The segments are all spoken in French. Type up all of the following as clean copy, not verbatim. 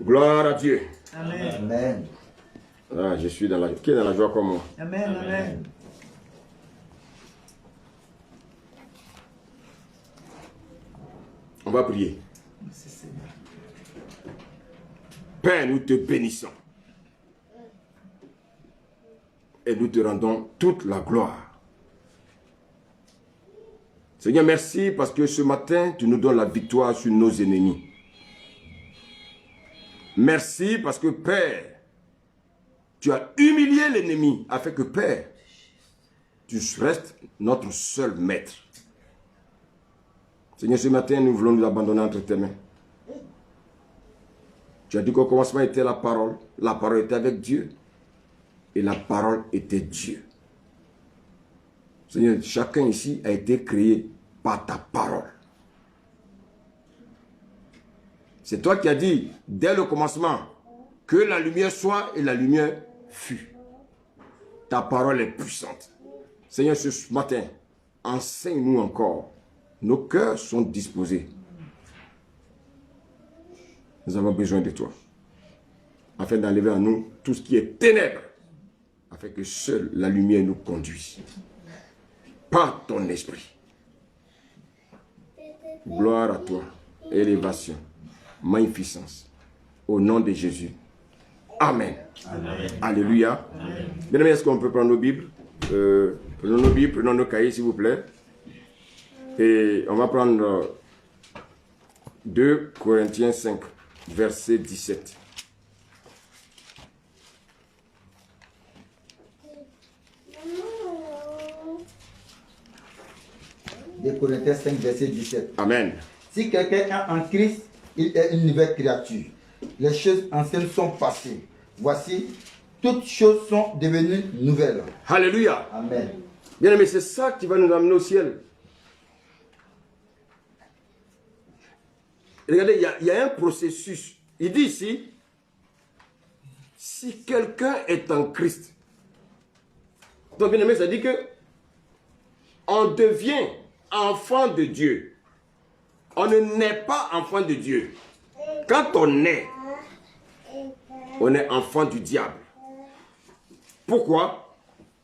Gloire à Dieu. Amen. Amen. Ah, je suis dans la... Qui est dans la joie comme moi? Amen. Amen. On va prier. Merci Seigneur. Père, nous te bénissons. Et nous te rendons toute la gloire. Seigneur, merci parce que ce matin, tu nous donnes la victoire sur nos ennemis. Merci parce que, Père, tu as humilié l'ennemi afin que, Père, tu restes notre seul maître. Seigneur, ce matin, nous voulons nous abandonner entre tes mains. Tu as dit qu'au commencement était la parole était avec Dieu, et la parole était Dieu. Seigneur, chacun ici a été créé par ta parole. C'est toi qui as dit, dès le commencement, que la lumière soit et la lumière fut. Ta parole est puissante. Seigneur, ce matin, enseigne-nous encore. Nos cœurs sont disposés. Nous avons besoin de toi, afin d'enlever en nous tout ce qui est ténèbres, afin que seule la lumière nous conduise. Par ton esprit. Gloire à toi, élévation, magnificence. Au nom de Jésus. Amen. Amen. Alléluia. Bien aimés, est-ce qu'on peut prendre nos Bibles? Prenons nos Bibles, prenons nos cahiers, s'il vous plaît. Et on va prendre 2 Corinthiens 5, verset 17. De Corinthiens 5, verset 17. Amen. Si quelqu'un est en Christ, il est une nouvelle créature. Les choses anciennes sont passées. Voici, toutes choses sont devenues nouvelles. Alléluia. Amen. Bien aimé, c'est ça qui va nous amener au ciel. Regardez, il y a un processus. Il dit ici, si quelqu'un est en Christ. Donc bien aimé, ça dit que on devient enfant de Dieu. On ne naît pas enfant de Dieu. Quand on est enfant du diable. Pourquoi?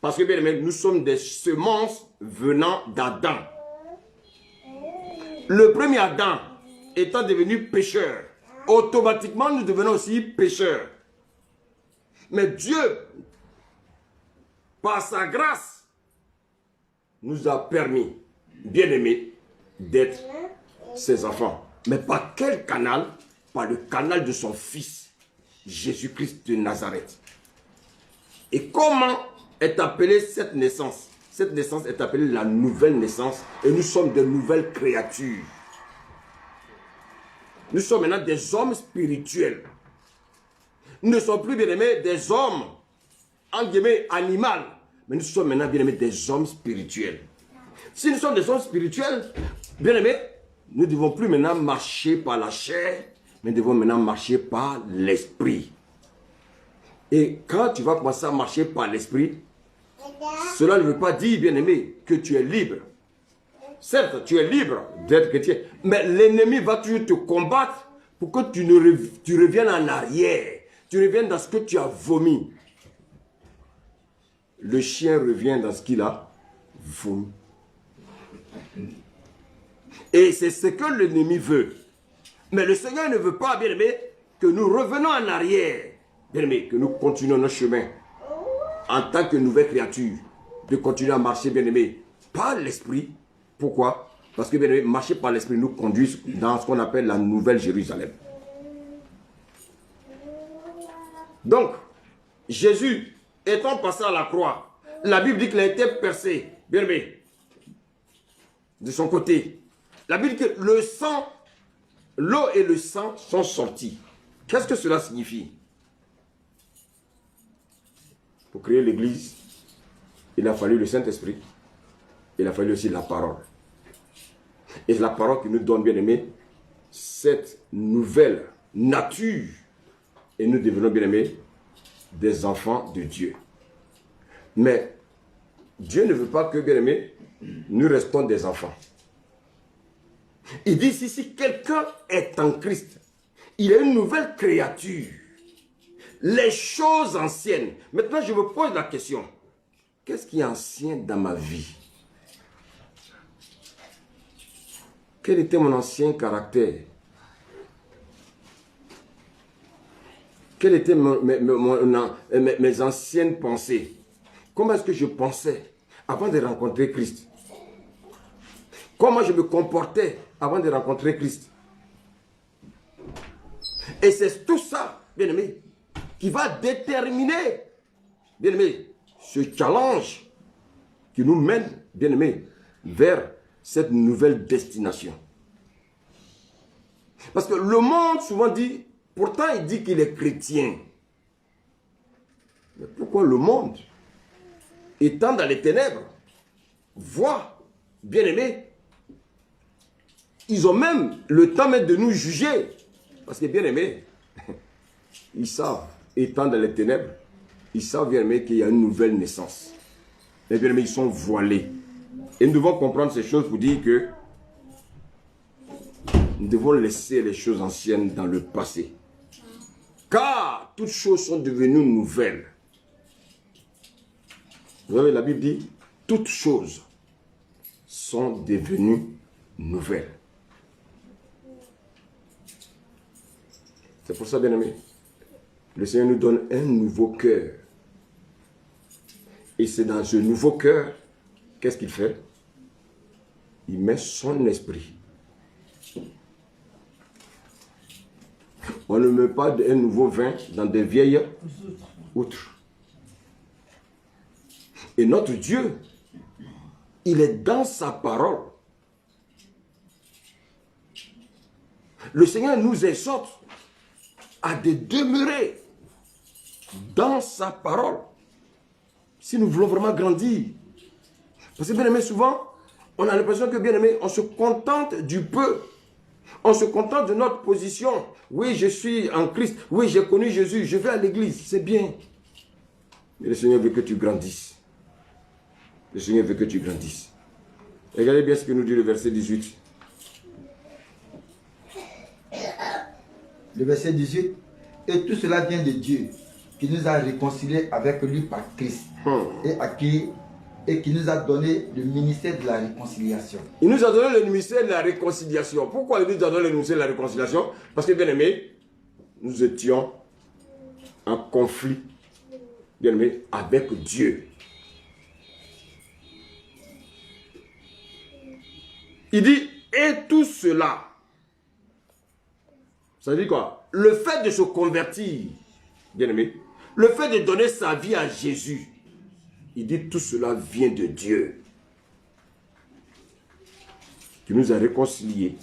Parce que bien aimé, nous sommes des semences venant d'Adam. Le premier Adam étant devenu pécheur, automatiquement nous devenons aussi pécheurs. Mais Dieu, par sa grâce, nous a permis, bien aimés, d'être ses enfants. Mais par quel canal? Par le canal de son Fils, Jésus-Christ de Nazareth. Et comment est appelée cette naissance? Cette naissance est appelée la nouvelle naissance. Et nous sommes de nouvelles créatures. Nous sommes maintenant des hommes spirituels. Nous ne sommes plus, bien aimés, des hommes, en guillemets, animaux. Mais nous sommes maintenant, bien aimés, des hommes spirituels. Si nous sommes des hommes spirituels, bien aimés, nous ne devons plus maintenant marcher par la chair, mais nous devons maintenant marcher par l'esprit. Et quand tu vas commencer à marcher par l'esprit, cela ne veut pas dire, bien aimé, que tu es libre. Certes, tu es libre d'être chrétien, mais l'ennemi va toujours te combattre pour que tu reviennes en arrière. Tu reviennes dans ce que tu as vomi. Le chien revient dans ce qu'il a vomi. Et c'est ce que l'ennemi veut. Mais le Seigneur ne veut pas, bien aimé, que nous revenons en arrière. Bien aimé, que nous continuons notre chemin en tant que nouvelle créature, de continuer à marcher, bien aimé, par l'esprit. Pourquoi? Parce que, bien aimé, marcher par l'esprit nous conduit dans ce qu'on appelle la Nouvelle Jérusalem. Donc, Jésus étant passé à la croix, la Bible dit qu'il a été percé, bien aimé, de son côté. La Bible dit que le sang, l'eau et le sang sont sortis. Qu'est-ce que cela signifie? Pour créer l'église, il a fallu le Saint-Esprit, il a fallu aussi la parole. Et c'est la parole qui nous donne, bien aimé, cette nouvelle nature. Et nous devenons, bien aimés, des enfants de Dieu. Mais Dieu ne veut pas que, bien aimés, nous restons des enfants. Il dit ici, si quelqu'un est en Christ, il est une nouvelle créature. Les choses anciennes. Maintenant, je me pose la question. Qu'est-ce qui est ancien dans ma vie? Quel était mon ancien caractère? Quelles étaient mes anciennes pensées? Comment est-ce que je pensais avant de rencontrer Christ? Comment je me comportais avant de rencontrer Christ? Et c'est tout ça, bien-aimé, qui va déterminer, bien-aimé, ce challenge qui nous mène, bien-aimé, vers cette nouvelle destination. Parce que le monde souvent dit, pourtant il dit qu'il est chrétien. Mais pourquoi le monde, étant dans les ténèbres, voit, bien-aimé, ils ont même le temps même de nous juger. Parce que, bien-aimé, ils savent, étant dans les ténèbres, ils savent, bien-aimé, qu'il y a une nouvelle naissance. Mais, bien-aimé, ils sont voilés. Et nous devons comprendre ces choses pour dire que nous devons laisser les choses anciennes dans le passé. Car toutes choses sont devenues nouvelles. Vous savez, la Bible dit, toutes choses sont devenues nouvelles. C'est pour ça, bien-aimé, le Seigneur nous donne un nouveau cœur. Et c'est dans ce nouveau cœur, qu'est-ce qu'il fait? Il met son esprit. On ne met pas un nouveau vin dans des vieilles outres. Et notre Dieu, il est dans sa parole. Le Seigneur nous exhorte à de demeurer dans sa parole. Si nous voulons vraiment grandir. Parce que, bien aimé, souvent, on a l'impression que, bien aimé, on se contente du peu. On se contente de notre position. Oui, je suis en Christ. Oui, j'ai connu Jésus. Je vais à l'église. C'est bien. Mais le Seigneur veut que tu grandisses. Le Seigneur veut que tu grandisses. Regardez bien ce que nous dit le verset 18. Le verset 18. Et tout cela vient de Dieu, qui nous a réconciliés avec lui par Christ. Et qui nous a donné le ministère de la réconciliation. Il nous a donné le ministère de la réconciliation. Pourquoi il nous a donné le ministère de la réconciliation? Parce que, bien aimé, nous étions en conflit, bien aimé, avec Dieu. Il dit, et tout cela, ça veut dire quoi? Le fait de se convertir, bien aimé, le fait de donner sa vie à Jésus, il dit tout cela vient de Dieu, qui nous a réconciliés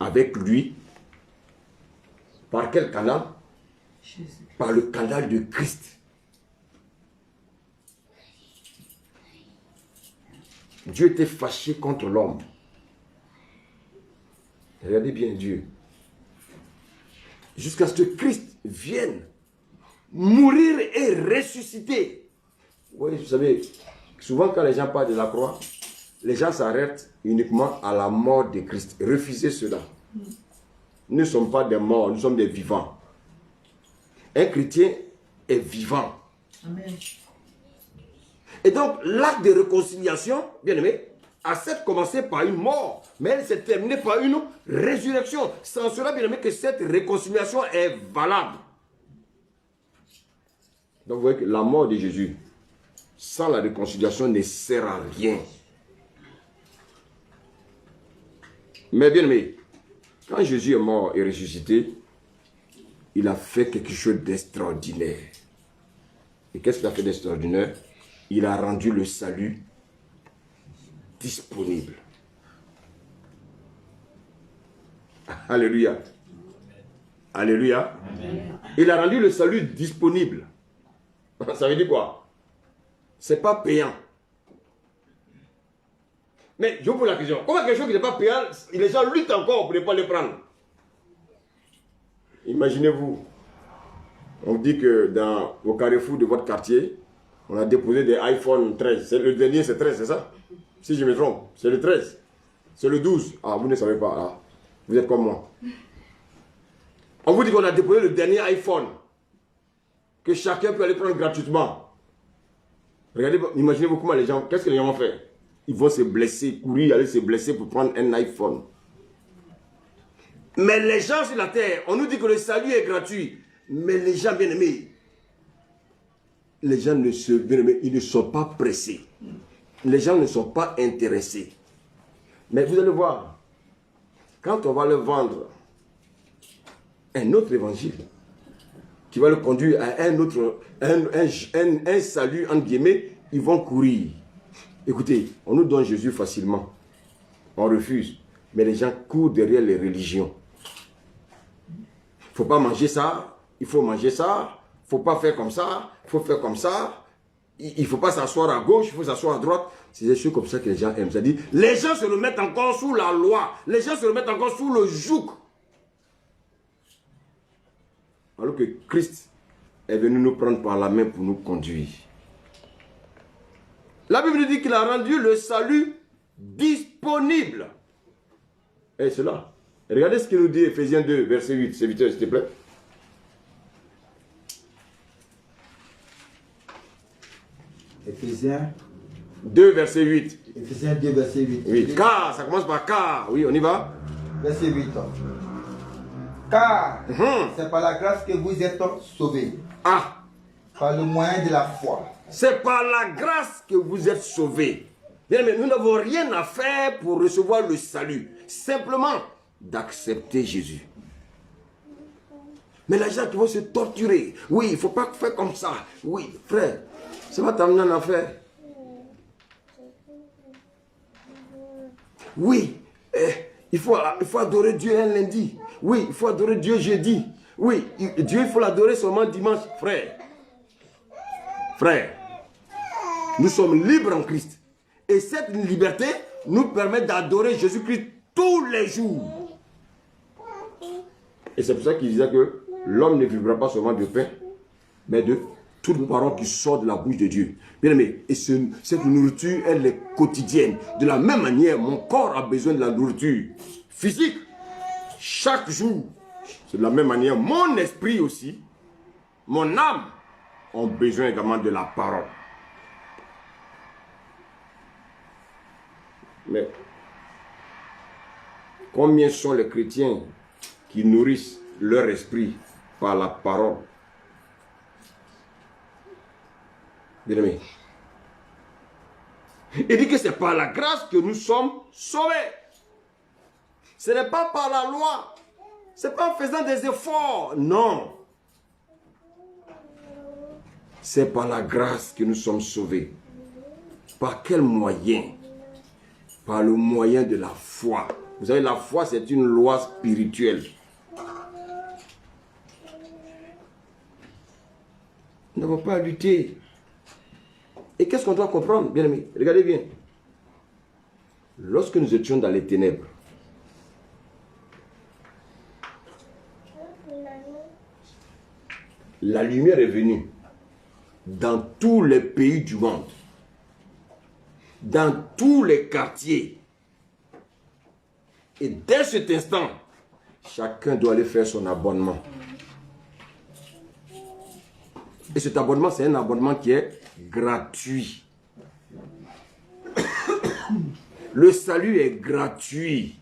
avec lui. Par quel canal? Par le canal de Christ. Dieu était fâché contre l'homme. Regardez bien Dieu. Jusqu'à ce que Christ vienne mourir et ressusciter. Oui, vous savez, souvent quand les gens parlent de la croix, les gens s'arrêtent uniquement à la mort de Christ. Refusez cela. Nous ne sommes pas des morts, nous sommes des vivants. Un chrétien est vivant. Amen. Et donc, l'acte de réconciliation, bien aimé, a certes commencé par une mort, mais elle s'est terminée par une résurrection. C'est en cela, bien aimé, que cette réconciliation est valable. Donc, vous voyez que la mort de Jésus, sans la réconciliation, ne sert à rien. Mais bien aimé, quand Jésus est mort et ressuscité, il a fait quelque chose d'extraordinaire. Et qu'est-ce qu'il a fait d'extraordinaire? Il a rendu le salut disponible. Alléluia. Alléluia. Amen. Il a rendu le salut disponible. Ça veut dire quoi? C'est pas payant. Mais je vous pose la question. Comment quelque chose qui n'est pas payant, les gens luttent encore pour ne pas le prendre? Imaginez-vous. On dit que au carrefour de votre quartier, on a déposé des iPhone 13. Le dernier, c'est 13, c'est ça? Si je me trompe, c'est le 13. C'est le 12. Ah, vous ne savez pas. Ah, vous êtes comme moi. On vous dit qu'on a déposé le dernier iPhone. Que chacun peut aller prendre gratuitement. Regardez, imaginez-vous comment les gens, qu'est-ce que les gens vont faire? Ils vont se blesser, courir, aller se blesser pour prendre un iPhone. Mais les gens sur la terre, on nous dit que le salut est gratuit. Mais les gens bien-aimés, les gens ils ne sont pas pressés. Les gens ne sont pas intéressés. Mais vous allez voir, quand on va leur vendre un autre évangile, qui va le conduire à un autre, un salut, entre guillemets, ils vont courir. Écoutez, on nous donne Jésus facilement. On refuse. Mais les gens courent derrière les religions. Il ne faut pas manger ça, il faut manger ça, il ne faut pas faire comme ça, il faut faire comme ça. Il ne faut pas s'asseoir à gauche, il faut s'asseoir à droite. C'est des choses comme ça que les gens aiment. C'est-à-dire, les gens se remettent encore sous la loi. Les gens se remettent encore sous le joug. Alors que Christ est venu nous prendre par la main pour nous conduire. La Bible nous dit qu'il a rendu le salut disponible. Et cela. Regardez ce qu'il nous dit, Ephésiens 2, verset 8. Serviteur, s'il te plaît. Ephésiens 2, verset 8. Ephésiens 2, verset 8. Oui, car, ça commence par car. Oui, on y va. Verset 8. Car c'est par la grâce que vous êtes sauvés. Ah, Par le moyen de la foi. c'est par la grâce que vous êtes sauvés. Bien, mais nous n'avons rien à faire pour recevoir le salut. Simplement d'accepter Jésus. Mais les gens qui vont se torturer. Oui, il ne faut pas faire comme ça. Oui, frère, ça va t'amener en enfer. Oui, il faut adorer Dieu un lundi. Oui, il faut adorer Dieu jeudi. Oui, Dieu, il faut l'adorer seulement dimanche. Frère, nous sommes libres en Christ. Et cette liberté nous permet d'adorer Jésus-Christ tous les jours. Et c'est pour ça qu'il disait que l'homme ne vivra pas seulement de pain, mais de toute parole qui sort de la bouche de Dieu. Bien aimé, et cette nourriture, elle est quotidienne. De la même manière, mon corps a besoin de la nourriture physique chaque jour. C'est de la même manière, mon esprit aussi, mon âme ont besoin également de la parole. Mais combien sont les chrétiens qui nourrissent leur esprit par la parole? Bien aimé, il dit que c'est par la grâce que nous sommes sauvés. Ce n'est pas par la loi. Ce n'est pas en faisant des efforts. Non. C'est par la grâce que nous sommes sauvés. Par quel moyen? Par le moyen de la foi. Vous savez, la foi, c'est une loi spirituelle. Nous n'avons pas à lutter. Et qu'est-ce qu'on doit comprendre, bien aimé? Regardez bien. Lorsque nous étions dans les ténèbres, la lumière est venue dans tous les pays du monde, dans tous les quartiers. Et dès cet instant, chacun doit aller faire son abonnement. Et cet abonnement, c'est un abonnement qui est gratuit. Le salut est gratuit.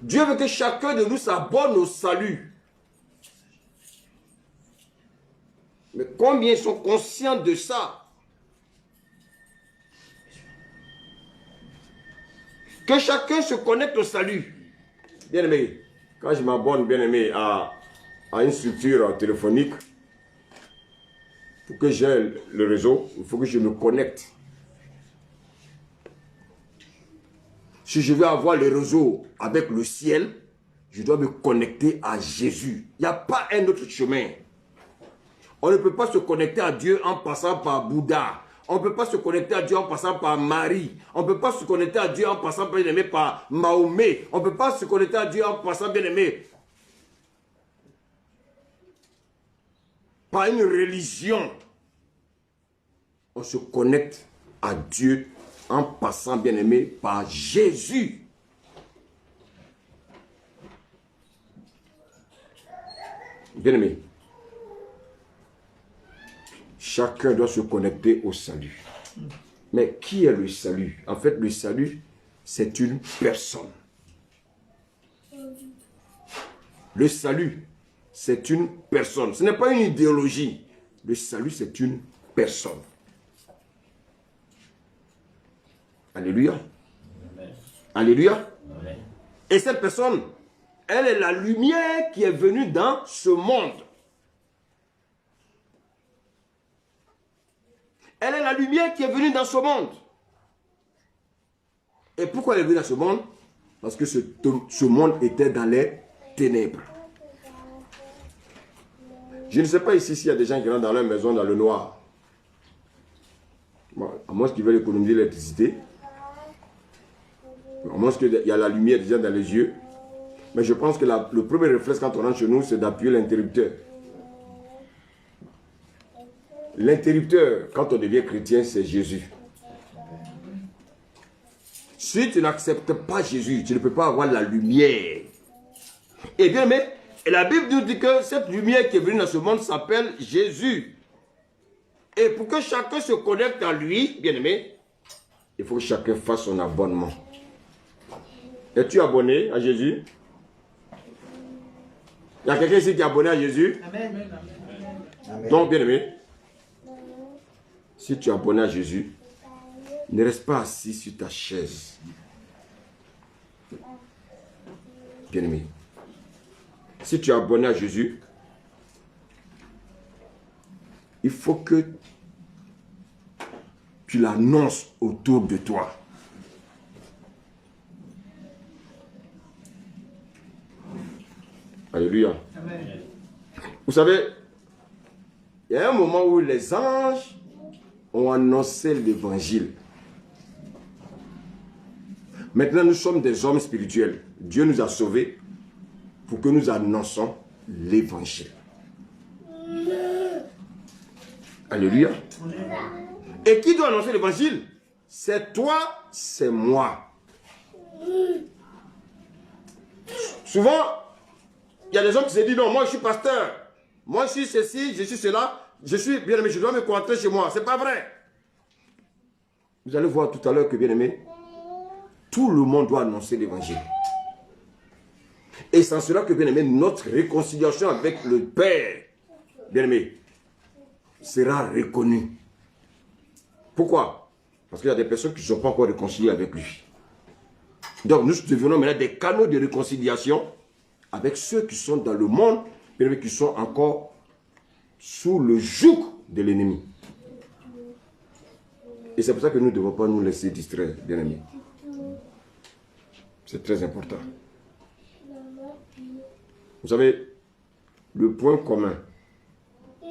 Dieu veut que chacun de nous s'abonne au salut. Mais combien sont conscients de ça? Que chacun se connecte au salut. Bien aimé, quand je m'abonne, bien aimé, à une structure téléphonique, pour que j'ai le réseau, il faut que je me connecte. Si je veux avoir le réseau avec le ciel, je dois me connecter à Jésus. Il n'y a pas un autre chemin. On ne peut pas se connecter à Dieu en passant par Bouddha. On ne peut pas se connecter à Dieu en passant par Marie. On ne peut pas se connecter à Dieu en passant, bien aimé, par Mahomet. On ne peut pas se connecter à Dieu en passant, bien aimé, par une religion. On se connecte à Dieu en passant, bien aimé, par Jésus. Bien-aimé, chacun doit se connecter au salut. Mais qui est le salut? En fait, le salut, c'est une personne. Le salut, c'est une personne. Ce n'est pas une idéologie. Le salut, c'est une personne. Alléluia. Amen. Alléluia. Amen. Et cette personne, elle est la lumière qui est venue dans ce monde. Elle est la lumière qui est venue dans ce monde. Et pourquoi elle est venue dans ce monde? Parce que ce monde était dans les ténèbres. Je ne sais pas ici s'il y a des gens qui rentrent dans leur maison dans le noir. Bon, à moins qu'ils veulent économiser l'électricité. À moins qu'il y a la lumière déjà dans les yeux. Mais je pense que le premier réflexe quand on rentre chez nous, c'est d'appuyer l'interrupteur. L'interrupteur, quand on devient chrétien, c'est Jésus. Si tu n'acceptes pas Jésus, tu ne peux pas avoir la lumière. Et bien, mais la Bible nous dit que cette lumière qui est venue dans ce monde s'appelle Jésus. Et pour que chacun se connecte à lui, bien aimé, il faut que chacun fasse son abonnement. Es-tu abonné à Jésus? Il y a quelqu'un ici qui est abonné à Jésus? Amen. Amen. Donc, bien aimé, si tu es abonné à Jésus, ne reste pas assis sur ta chaise. Bien aimé, si tu es abonné à Jésus, il faut que tu l'annonces autour de toi. Alléluia. Amen. Vous savez, il y a un moment où les anges ont annoncé l'évangile. Maintenant, nous sommes des hommes spirituels. Dieu nous a sauvés pour que nous annonçons l'évangile. Alléluia. Et qui doit annoncer l'évangile? C'est toi, c'est moi. Souvent, il y a des gens qui se disent non, moi je suis pasteur. Moi je suis ceci, je suis cela. Je suis bien aimé, je dois me concentrer chez moi. C'est pas vrai. Vous allez voir tout à l'heure que bien aimé, tout le monde doit annoncer l'évangile. Et c'est cela que bien aimé, notre réconciliation avec le Père, bien aimé, sera reconnue. Pourquoi? Parce qu'il y a des personnes qui ne sont pas encore réconciliées avec lui. Donc nous devenons maintenant des canaux de réconciliation avec ceux qui sont dans le monde, bien aimé, qui sont encore sous le joug de l'ennemi. Et c'est pour ça que nous ne devons pas nous laisser distraire, bien aimés. C'est très important. Vous savez, le point commun,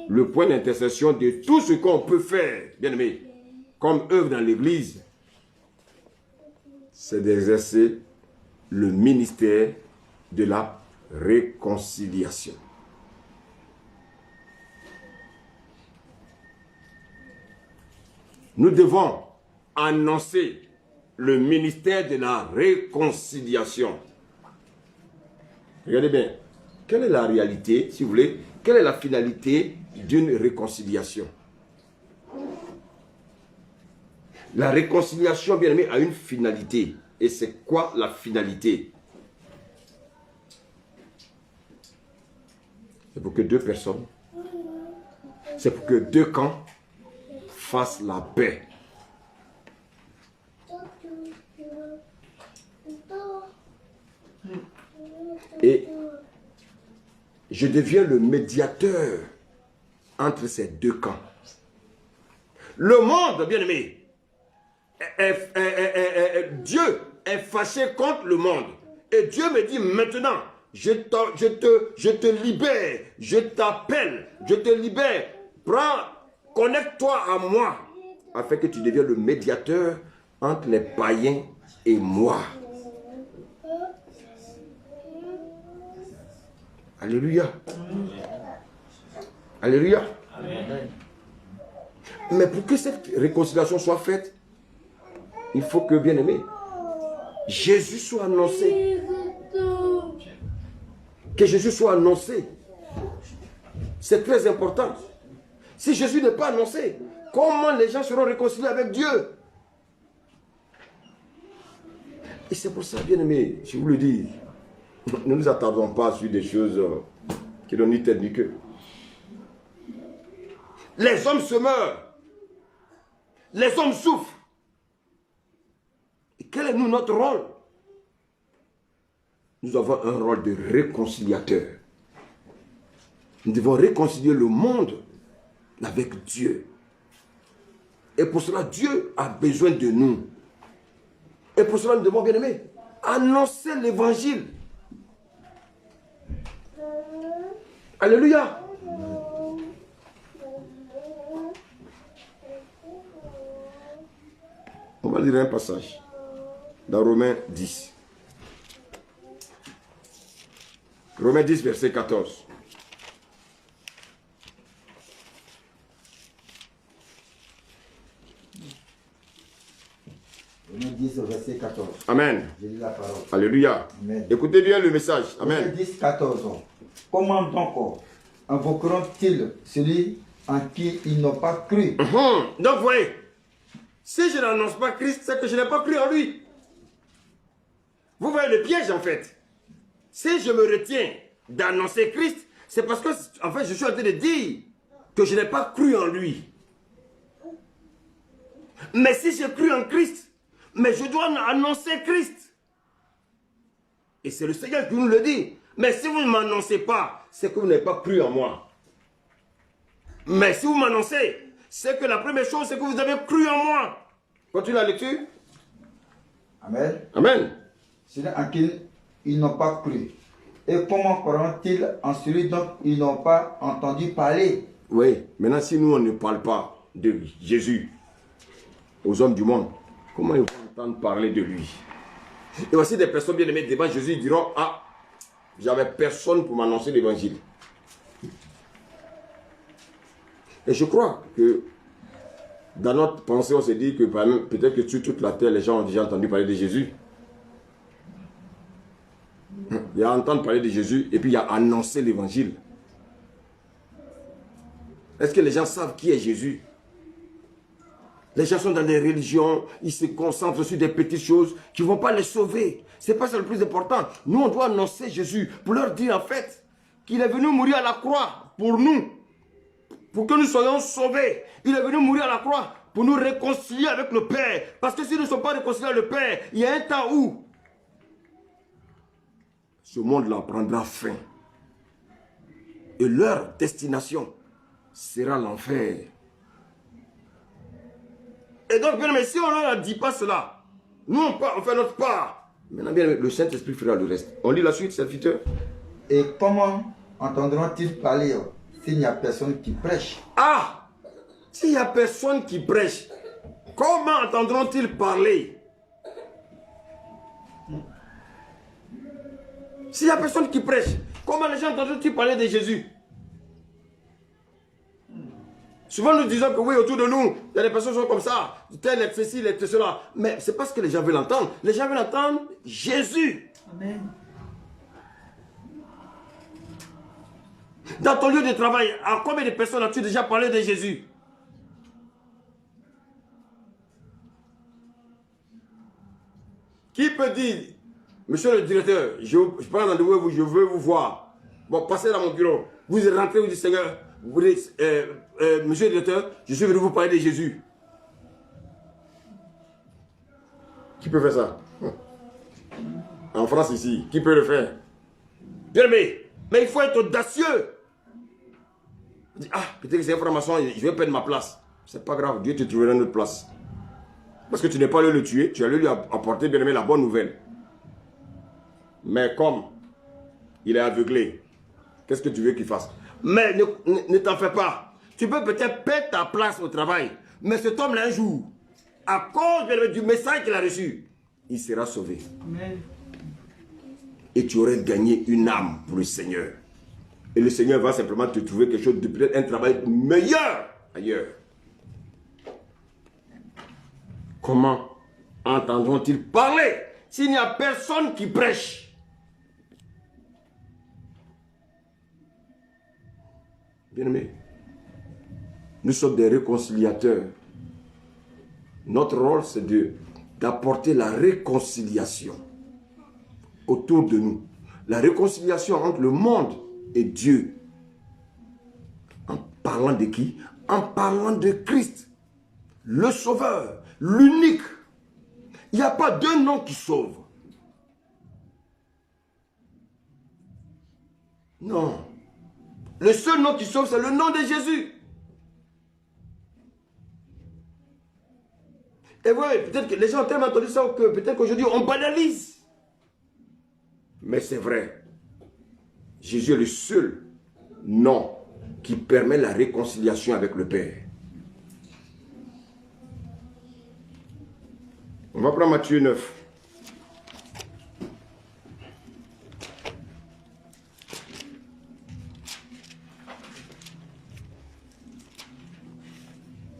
le point d'intercession de tout ce qu'on peut faire, bien aimé, comme œuvre dans l'Église, c'est d'exercer le ministère de la réconciliation. Nous devons annoncer le ministère de la réconciliation. Regardez bien, quelle est la réalité, si vous voulez, quelle est la finalité d'une réconciliation? La réconciliation, bien aimé, a une finalité. Et c'est quoi la finalité? C'est pour que deux personnes, c'est pour que deux camps fassent la paix. Et je deviens le médiateur entre ces deux camps. Le monde, bien aimé, Dieu est fâché contre le monde. Et Dieu me dit maintenant, je te libère, je t'appelle, je te libère. Prends, connecte-toi à moi, afin que tu deviennes le médiateur entre les païens et moi. Alléluia. Alléluia. Amen. Mais pour que cette réconciliation soit faite, il faut que, bien aimé, Jésus soit annoncé. Que Jésus soit annoncé. C'est très important. Si Jésus n'est pas annoncé, comment les gens seront réconciliés avec Dieu? Et c'est pour ça, bien aimé, je vous le dis, ne nous attardons pas sur des choses qui n'ont ni tête ni queue. Les hommes se meurent. Les hommes souffrent. Et quel est notre rôle? Nous avons un rôle de réconciliateur. Nous devons réconcilier le monde avec Dieu. Et pour cela, Dieu a besoin de nous. Et pour cela, nous devons, bien aimés, annoncer l'évangile. Alléluia. On va lire un passage dans Romains 10. Romains 10, verset 14. Romains 10, verset 14. Amen. Je lis la parole. Alléluia. Amen. Écoutez bien le message. Amen. Romains 10, 14. Comment donc invoqueront-ils celui en qui ils n'ont pas cru? Donc, vous voyez, si je n'annonce pas Christ, c'est que je n'ai pas cru en lui. Vous voyez le piège, en fait. Si je me retiens d'annoncer Christ, c'est parce que, en fait, je suis en train de dire que je n'ai pas cru en lui. Mais si j'ai cru en Christ, mais je dois annoncer Christ. Et c'est le Seigneur qui nous le dit. Mais si vous ne m'annoncez pas, c'est que vous n'avez pas cru en moi. Mais si vous m'annoncez, c'est que la première chose, c'est que vous avez cru en moi. Continue la lecture. Amen. Amen. Celui en qui ils n'ont pas cru. Et comment croiront-ils en celui dont ils n'ont pas entendu parler? Oui, maintenant si nous on ne parle pas de Jésus aux hommes du monde, comment ils vont entendre parler de lui? Et voici des personnes bien aimées devant Jésus, ils diront, ah, j'avais personne pour m'annoncer l'évangile. Et je crois que dans notre pensée, on se dit que peut-être que sur toute la terre, les gens ont déjà entendu parler de Jésus. Il y a entendre parler de Jésus et puis il y a annoncer l'évangile. Est-ce que les gens savent qui est Jésus? Les gens sont dans des religions, ils se concentrent sur des petites choses qui ne vont pas les sauver. Ce n'est pas ça le plus important. Nous, on doit annoncer Jésus pour leur dire en fait qu'il est venu mourir à la croix pour nous, pour que nous soyons sauvés. Il est venu mourir à la croix pour nous réconcilier avec le Père. Parce que si nous ne sommes pas réconciliés avec le Père, il y a un temps où ce monde-là prendra fin. Et leur destination sera l'enfer. Et donc, bien, mais si on ne leur dit pas cela, nous on fait notre part. Maintenant, bien, le Saint-Esprit fera le reste. On lit la suite, serviteur. Et comment entendront-ils parler s'il n'y a personne qui prêche? Ah! S'il n'y a personne qui prêche, comment entendront-ils parler? S'il n'y a personne qui prêche, comment les gens entendront-ils parler de Jésus? Souvent nous disons que oui, autour de nous, il y a des personnes qui sont comme ça, tel est ceci, tel est cela. Mais ce n'est pas ce que les gens veulent entendre. Les gens veulent entendre Jésus. Amen. Dans ton lieu de travail, à combien de personnes as-tu déjà parlé de Jésus? Qui peut dire, monsieur le directeur, je prends un rendez-vous, je veux vous voir. Bon, passez dans mon bureau. Vous rentrez, vous dites, Seigneur, vous dites, monsieur le directeur, je suis venu vous parler de Jésus. Qui peut faire ça? En France ici, qui peut le faire? Bien aimé, mais il faut être audacieux. Ah, peut-être que c'est un franc-maçon, je vais perdre ma place. C'est pas grave, Dieu te trouvera une autre place. Parce que tu n'es pas allé le tuer, tu es allé lui apporter, bien aimé, la bonne nouvelle. Mais comme il est aveuglé, qu'est-ce que tu veux qu'il fasse? Mais ne t'en fais pas. Tu peux peut-être perdre ta place au travail. Mais cet homme-là, un jour, à cause du message qu'il a reçu, il sera sauvé. Amen. Et tu aurais gagné une âme pour le Seigneur. Et le Seigneur va simplement te trouver quelque chose de peut-être un travail meilleur ailleurs. Comment entendront-ils parler s'il n'y a personne qui prêche? Bien-aimés, nous sommes des réconciliateurs. Notre rôle, c'est d'apporter la réconciliation autour de nous. La réconciliation entre le monde et Dieu. En parlant de qui? En parlant de Christ, le Sauveur, l'unique. Il n'y a pas deux noms qui sauvent. Non. Le seul nom qui sauve, c'est le nom de Jésus. Et voilà, peut-être que les gens ont tellement entendu ça que peut-être qu'aujourd'hui on banalise. Mais c'est vrai. Jésus est le seul nom qui permet la réconciliation avec le Père. On va prendre Matthieu 9.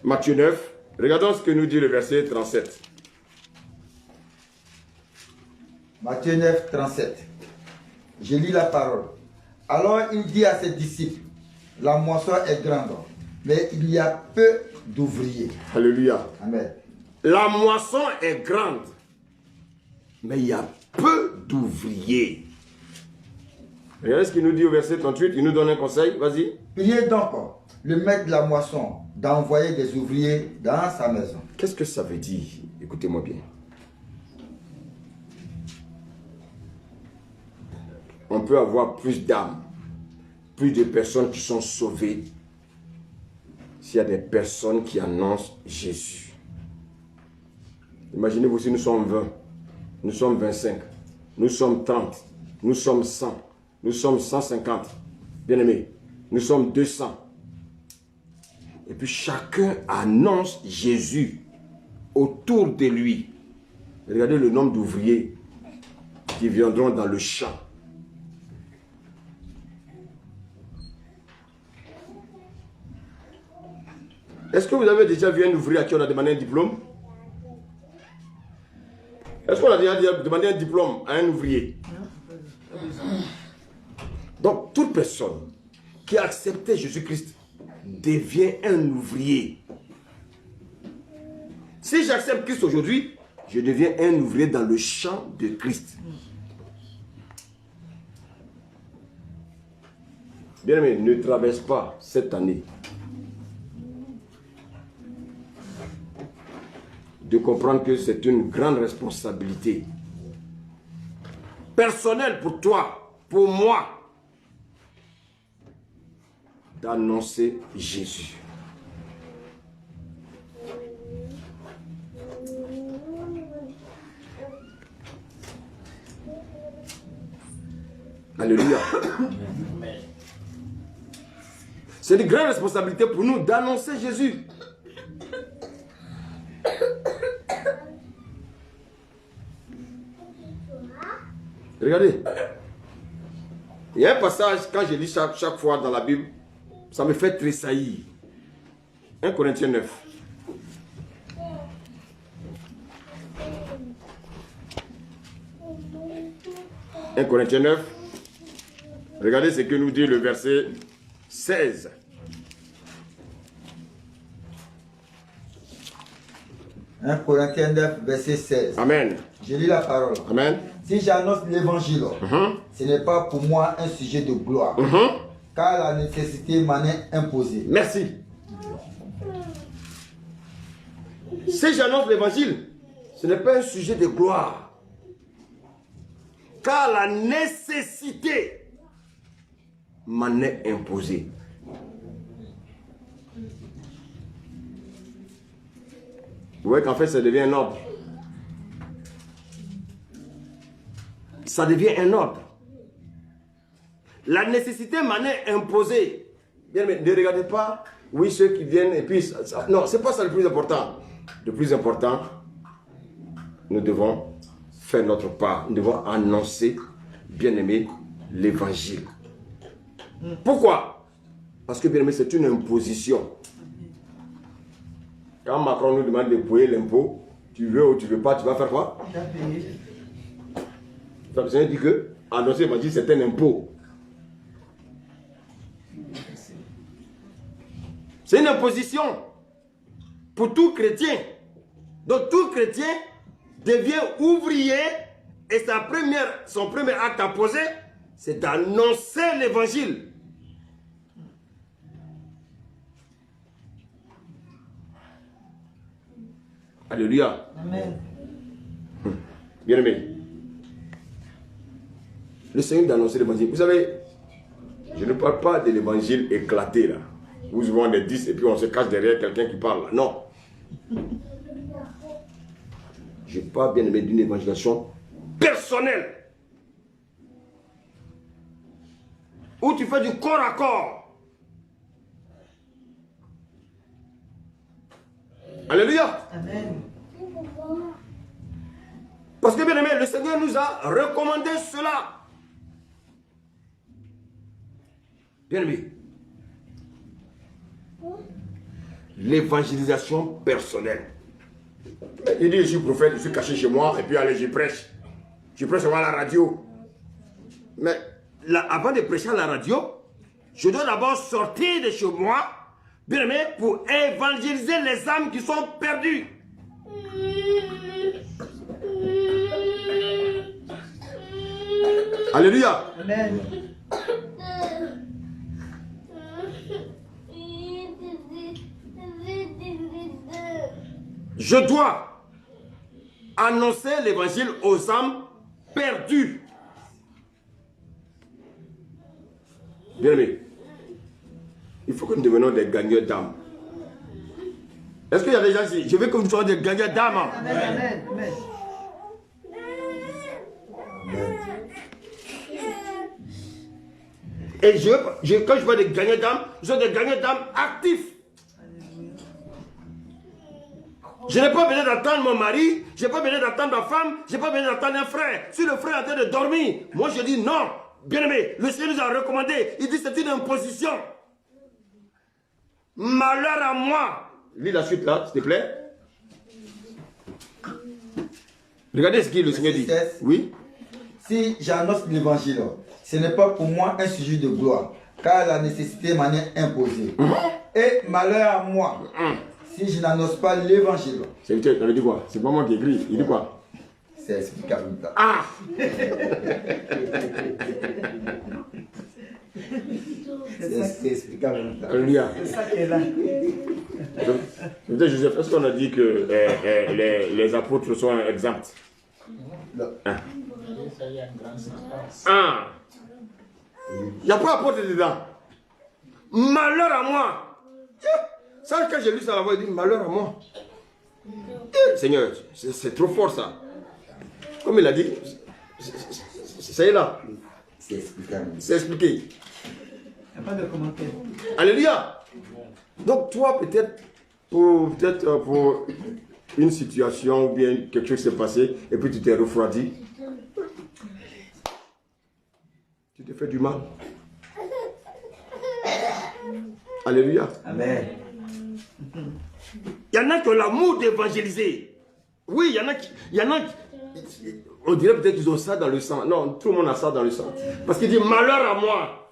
Matthieu 9, regardons ce que nous dit le verset 37. Matthieu 9, 37. Je lis la parole. Alors il dit à ses disciples, la moisson est grande, mais il y a peu d'ouvriers. Alléluia. Amen. La moisson est grande, mais il y a peu d'ouvriers. Regardez ce qu'il nous dit au verset 38, il nous donne un conseil, vas-y. Priez donc le maître de la moisson d'envoyer des ouvriers dans sa maison. Qu'est-ce que ça veut dire? Écoutez-moi bien. On peut avoir plus d'âmes, plus de personnes qui sont sauvées s'il y a des personnes qui annoncent Jésus. Imaginez-vous si nous sommes 20, nous sommes 25, nous sommes 30, nous sommes 100, nous sommes 150. Bien-aimés, nous sommes 200. Et puis chacun annonce Jésus autour de lui. Regardez le nombre d'ouvriers qui viendront dans le champ. Est-ce que vous avez déjà vu un ouvrier à qui on a demandé un diplôme? Est-ce qu'on a déjà demandé un diplôme à un ouvrier? Donc, toute personne qui a accepté Jésus-Christ devient un ouvrier. Si j'accepte Christ aujourd'hui, je deviens un ouvrier dans le champ de Christ. Bien-aimé, ne traverse pas cette année de comprendre que c'est une grande responsabilité personnelle pour toi, pour moi, d'annoncer Jésus. Alléluia. C'est une grande responsabilité pour nous d'annoncer Jésus. Regardez. Il y a un passage, quand je lis chaque fois dans la Bible, ça me fait tressaillir. 1 Corinthiens 9. « 1 Corinthiens 9. Regardez ce que nous dit le verset 16. « 1 Corinthiens 9, verset 16. Amen. Je lis la parole. Amen. Si j'annonce l'évangile, ce n'est pas pour moi un sujet de gloire, car la nécessité m'en est imposée. Merci. Si j'annonce l'évangile, ce n'est pas un sujet de gloire, car la nécessité m'en est imposée. Vous voyez qu'en fait, ça devient un ordre. Ça devient un ordre. La nécessité m'en est imposée. Bien, mais ne regardez pas, oui, ceux qui viennent et puis... non, ce n'est pas ça le plus important. Le plus important, nous devons faire notre part. Nous devons annoncer, bien aimé, l'évangile. Pourquoi? Parce que, bien aimé, c'est une imposition. Quand Macron nous demande de payer l'impôt, tu veux ou tu ne veux pas, tu vas faire quoi? Ça veut dire que annoncer l'évangile, c'est un impôt. C'est une imposition pour tout chrétien. Donc tout chrétien devient ouvrier et son premier acte à poser, c'est d'annoncer l'évangile. Alléluia. Amen. Bien aimé. Le Seigneur d'annoncer l'évangile. Vous savez, je ne parle pas de l'évangile éclaté là. Où souvent on est 10 et puis on se cache derrière quelqu'un qui parle là. Non. Je parle bien aimé d'une évangélisation personnelle. Où tu fais du corps à corps. Alléluia. Amen. Parce que bien aimé, le Seigneur nous a recommandé cela. Bien aimé. L'évangélisation personnelle. Il dit, je suis prophète, je suis caché chez moi, et puis allez, je prêche. Je prêche à la radio. Mais là, avant de prêcher à la radio, je dois d'abord sortir de chez moi, bien aimé, pour évangéliser les âmes qui sont perdues. Alléluia. Amen. Je dois annoncer l'évangile aux âmes perdues. Bien aimé, il faut que nous devenions des gagneurs d'âmes. Est-ce qu'il y a des gens ici? Je veux que nous soyons des gagneurs d'âmes. Amen. Amen. Amen. Et quand je vois des gagneurs d'âmes, je suis des gagneurs d'âmes actifs. Je n'ai pas besoin d'attendre mon mari, je n'ai pas besoin d'attendre ma femme, je n'ai pas besoin d'attendre un frère. Si le frère est en train de dormir, moi je dis non. Bien aimé, le Seigneur nous a recommandé, il dit c'est une imposition. Malheur à moi. Lis la suite là, s'il te plaît. Regardez ce que le Seigneur dit. Oui. Si j'annonce l'évangile, ce n'est pas pour moi un sujet de gloire, car la nécessité m'en est imposée. Et malheur à moi, si je n'annonce pas l'évangile. Ça veut dire quoi? C'est pas moi qui écris, il dit quoi? C'est explicable. Ah! C'est explicable. Alléluia. C'est ça qui est là. Joseph, est-ce qu'on a dit que les apôtres sont exempts? Non. Ah! Il n'y a pas apôtre dedans. Malheur à moi! Ça, quand j'ai lu ça là-bas, il dit malheur à moi. Seigneur, c'est trop fort ça. Comme il a dit, c'est là. C'est explicable. C'est expliqué. Il n'y a pas de commentaire. Alléluia. Donc toi, peut-être pour une situation ou bien quelque chose s'est passé et puis tu t'es refroidi, tu te fais du mal. Alléluia. Amen. Il y en a qui ont l'amour d'évangéliser. Oui, il y en a qui... On dirait peut-être qu'ils ont ça dans le sang. Non, tout le monde a ça dans le sang. Parce qu'il dit malheur à moi.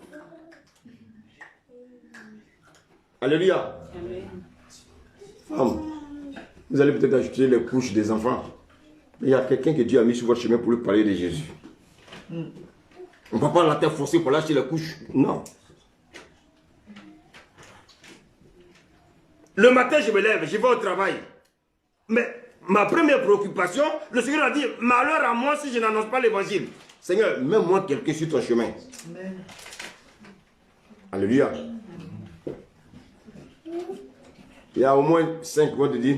Alléluia. Femme, vous allez peut-être acheter les couches des enfants. Mais il y a quelqu'un que Dieu a mis sur votre chemin pour lui parler de Jésus. On ne va pas la tête forcée pour lâcher les couches. Non. Le matin, je me lève, je vais au travail. Mais ma première préoccupation, le Seigneur a dit, malheur à moi si je n'annonce pas l'évangile. Seigneur, mets-moi quelqu'un sur ton chemin. Amen. Alléluia. Il y a au moins 5 qui vont te dire.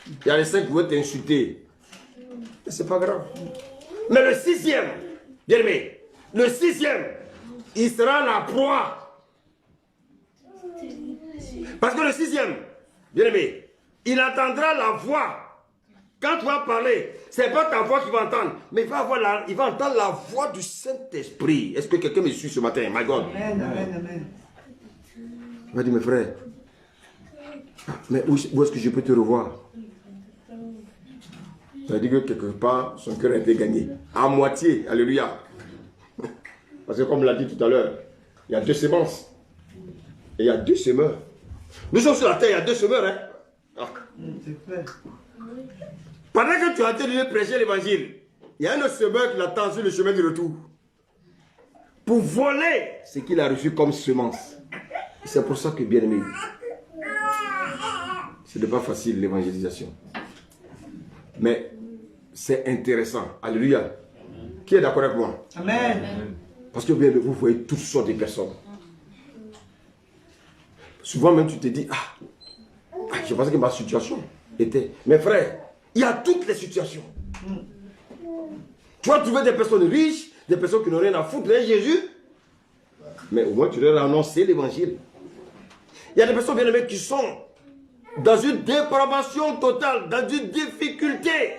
Il y a les 5 qui vont t'insulter. Mais c'est pas grave. Mais le 6e, bien aimé, le 6e, il sera la proie. Parce que le 6e, bien aimé, il entendra la voix. Quand tu vas parler, ce n'est pas ta voix qu'il va entendre, mais il va entendre la voix du Saint-Esprit. Est-ce que quelqu'un me suit ce matin? My God. Amen, amen, amen. Il m'a dit, mes frères, mais où est-ce que je peux te revoir? Il a dit que quelque part, son cœur a été gagné. À moitié, alléluia. Parce que comme l'a dit tout à l'heure, il y a 2 semences. Et il y a 2 semeurs. Nous sommes sur la terre, il y a 2 semeurs. Hein? Ah. C'est clair. Pendant que tu es en train de prêcher l'évangile, il y a un autre semeur qui l'attend sur le chemin de retour. Pour voler ce qu'il a reçu comme semence. C'est pour ça que, bien aimé, ce n'est pas facile l'évangélisation. Mais c'est intéressant. Alléluia. Qui est d'accord avec moi? Amen. Parce que bien, vous voyez toutes sortes de personnes. Souvent même tu te dis, je pensais que ma situation était... Mais frère, il y a toutes les situations. Tu vas trouver des personnes riches, des personnes qui n'ont rien à foutre de Jésus. Mais au moins tu leur as annoncé l'évangile. Il y a des personnes bien aimées qui sont dans une dépravation totale, dans une difficulté.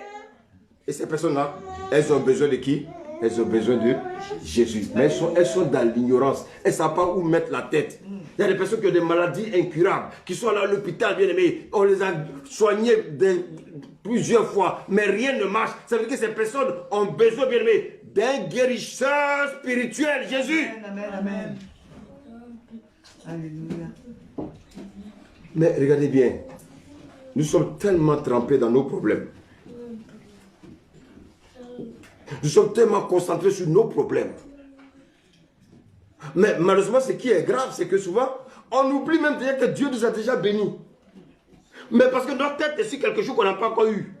Et ces personnes-là, elles ont besoin de qui? Elles ont besoin de Jésus. Mais elles sont dans l'ignorance. Elles ne savent pas où mettre la tête. Il y a des personnes qui ont des maladies incurables, qui sont là à l'hôpital, bien aimés. On les a soignées plusieurs fois, mais rien ne marche. Ça veut dire que ces personnes ont besoin, bien aimés, d'un guérisseur spirituel, Jésus. Amen, amen. Alléluia. Mais regardez bien, nous sommes tellement trempés dans nos problèmes. Nous sommes tellement concentrés sur nos problèmes. Mais malheureusement, ce qui est grave, c'est que souvent, on oublie même de dire que Dieu nous a déjà bénis. Mais parce que notre tête est sur quelque chose qu'on n'a pas encore eu.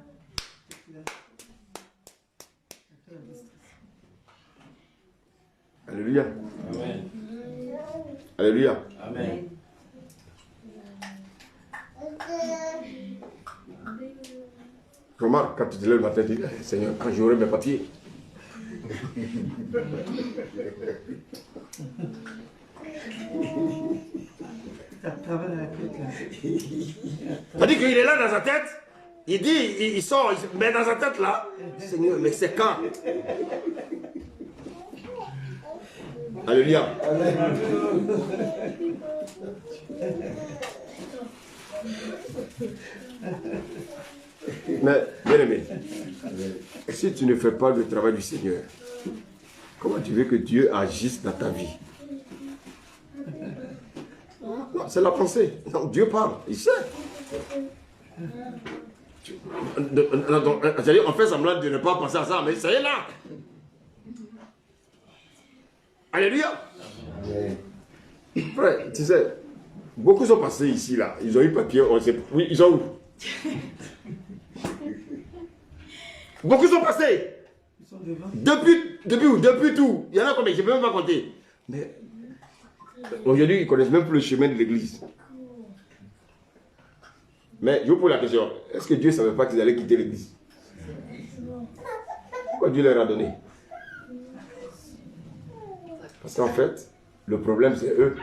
Alléluia. Amen. Alléluia. Amen. Remarque, quand tu te lèves le matin, tu dis, Seigneur, quand j'aurai mes papiers. Ça travaille dans la tête là. C'est-à-dire qu'il est là dans sa tête, il dit, il sort, mais dans sa tête là, Seigneur, mais c'est quand? Alléluia. Mais, bien aimé, si tu ne fais pas le travail du Seigneur, comment tu veux que Dieu agisse dans ta vie? Non, c'est la pensée. Non, Dieu parle, il sait. C'est-à-dire, on fait semblant de ne pas penser à ça, mais ça y est là. Alléluia. Frère, tu sais, beaucoup sont passés ici, là. Ils ont eu papier, on sait. Oui, ils sont où? Beaucoup sont passés. Ils sont devant. Depuis où? Depuis tout. Il y en a combien? Je ne peux même pas compter. Mais aujourd'hui, ils ne connaissent même plus le chemin de l'église. Mais je vous pose la question. Est-ce que Dieu ne savait pas qu'ils allaient quitter l'église? Pourquoi Dieu leur a donné? Parce qu'en fait, le problème c'est eux.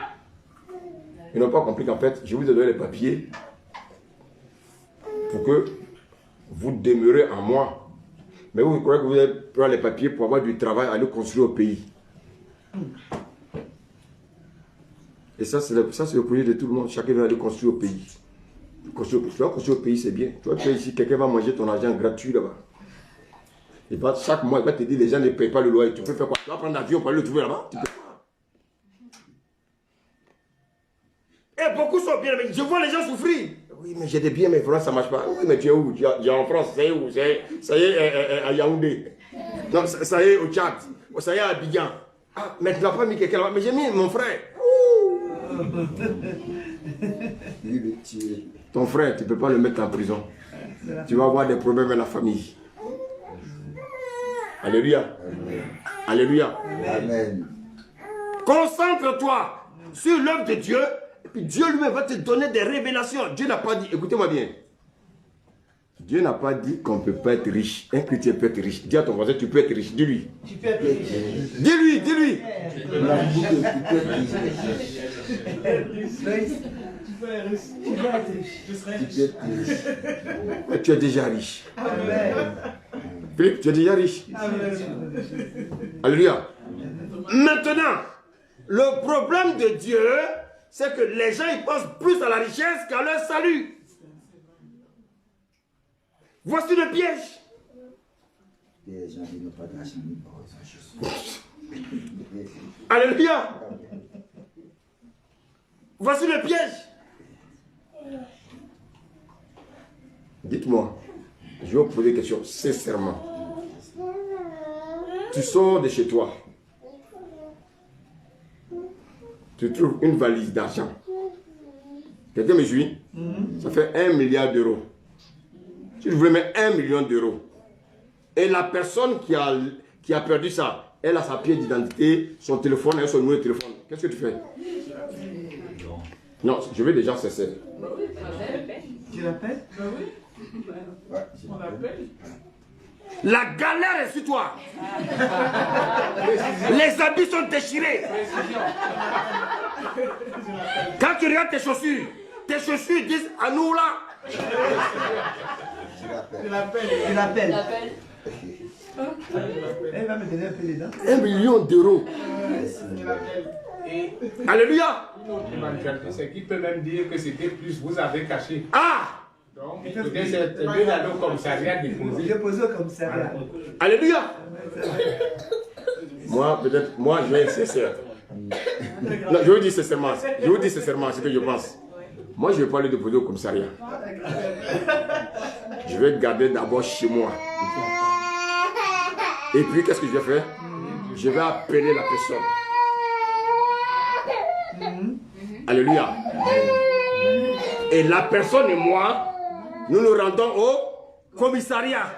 Ils n'ont pas compris qu'en fait, je vous ai donné les papiers pour que vous demeurez en moi. Mais vous croyez que vous allez prendre les papiers pour avoir du travail, aller construire au pays. Et ça, c'est le projet de tout le monde. Chacun va aller construire au pays. Construire au pays, c'est bien. Tu vois, tu es ici, quelqu'un va manger ton argent gratuit là-bas. Et chaque mois, il va te dire les gens ne payent pas le loyer. Tu peux faire quoi? Tu vas prendre l'avion pour aller le trouver là-bas? Tu peux pas. Et beaucoup sont bien, mais je vois les gens souffrir. Oui, mais j'ai des biens, mais France, ça ne marche pas. Oui, mais tu es où? Tu es en France, ça y est où? Ça y est à Yaoundé. Non, ça y est au Tchad. Ça y est à Abidjan. Ah, mais tu n'as pas mis quelqu'un là-bas. Mais j'ai mis mon frère. Ton frère, tu ne peux pas le mettre en prison. Tu vas avoir des problèmes avec la famille. Alléluia. Alléluia. Amen. Concentre-toi sur l'œuvre de Dieu. Et puis Dieu lui-même va te donner des révélations. Dieu n'a pas dit, écoutez-moi bien. Dieu n'a pas dit qu'on ne peut pas être riche. Un chrétien peut être riche. Dis à ton voisin, tu peux être riche. Dis-lui. Tu peux être riche. Dis-lui, dis-lui. Tu es déjà riche. Amen. Philippe, tu es déjà riche. Amen. Alléluia. Maintenant, le problème de Dieu, c'est que les gens ils pensent plus à la richesse qu'à leur salut. Voici le piège. Les gens qui n'ont pas d'argent, ils n'ont pas Alléluia. Voici le piège. Dites-moi, je vais vous poser une question sincèrement. Tu sors de chez toi. Tu trouves une valise d'argent. Quelqu'un me suit? Ça fait 1 milliard d'euros. Tu voulais mettre 1 million d'euros. Et la personne qui a perdu ça, elle a sa pièce d'identité, son téléphone et son numéro de téléphone. Qu'est-ce que tu fais? Non, je veux des gens sincères. Tu l'appelles? On l'appelle. La galère est sur toi. Les habits sont déchirés. Quand tu regardes tes chaussures disent à nous là. Tu l'appelles. Elle va me donner un peu les dents. 1 million d'euros. Et Alléluia. une autre éventualité, c'est qu'il peut même dire que c'était plus, vous avez caché. Ah. Donc, peut-être c'est mieux d'aller au commissariat déposer. Je pose au commissariat. Alléluia. Moi, peut-être, moi, je vais être sincère. Non, je vous dis sincèrement ce que je pense. Moi, je ne vais pas aller déposer au commissariat. Je vais garder d'abord chez moi. Et puis, qu'est-ce que je vais faire? Je vais appeler la personne. Alléluia. Et la personne et moi, nous nous rendons au commissariat.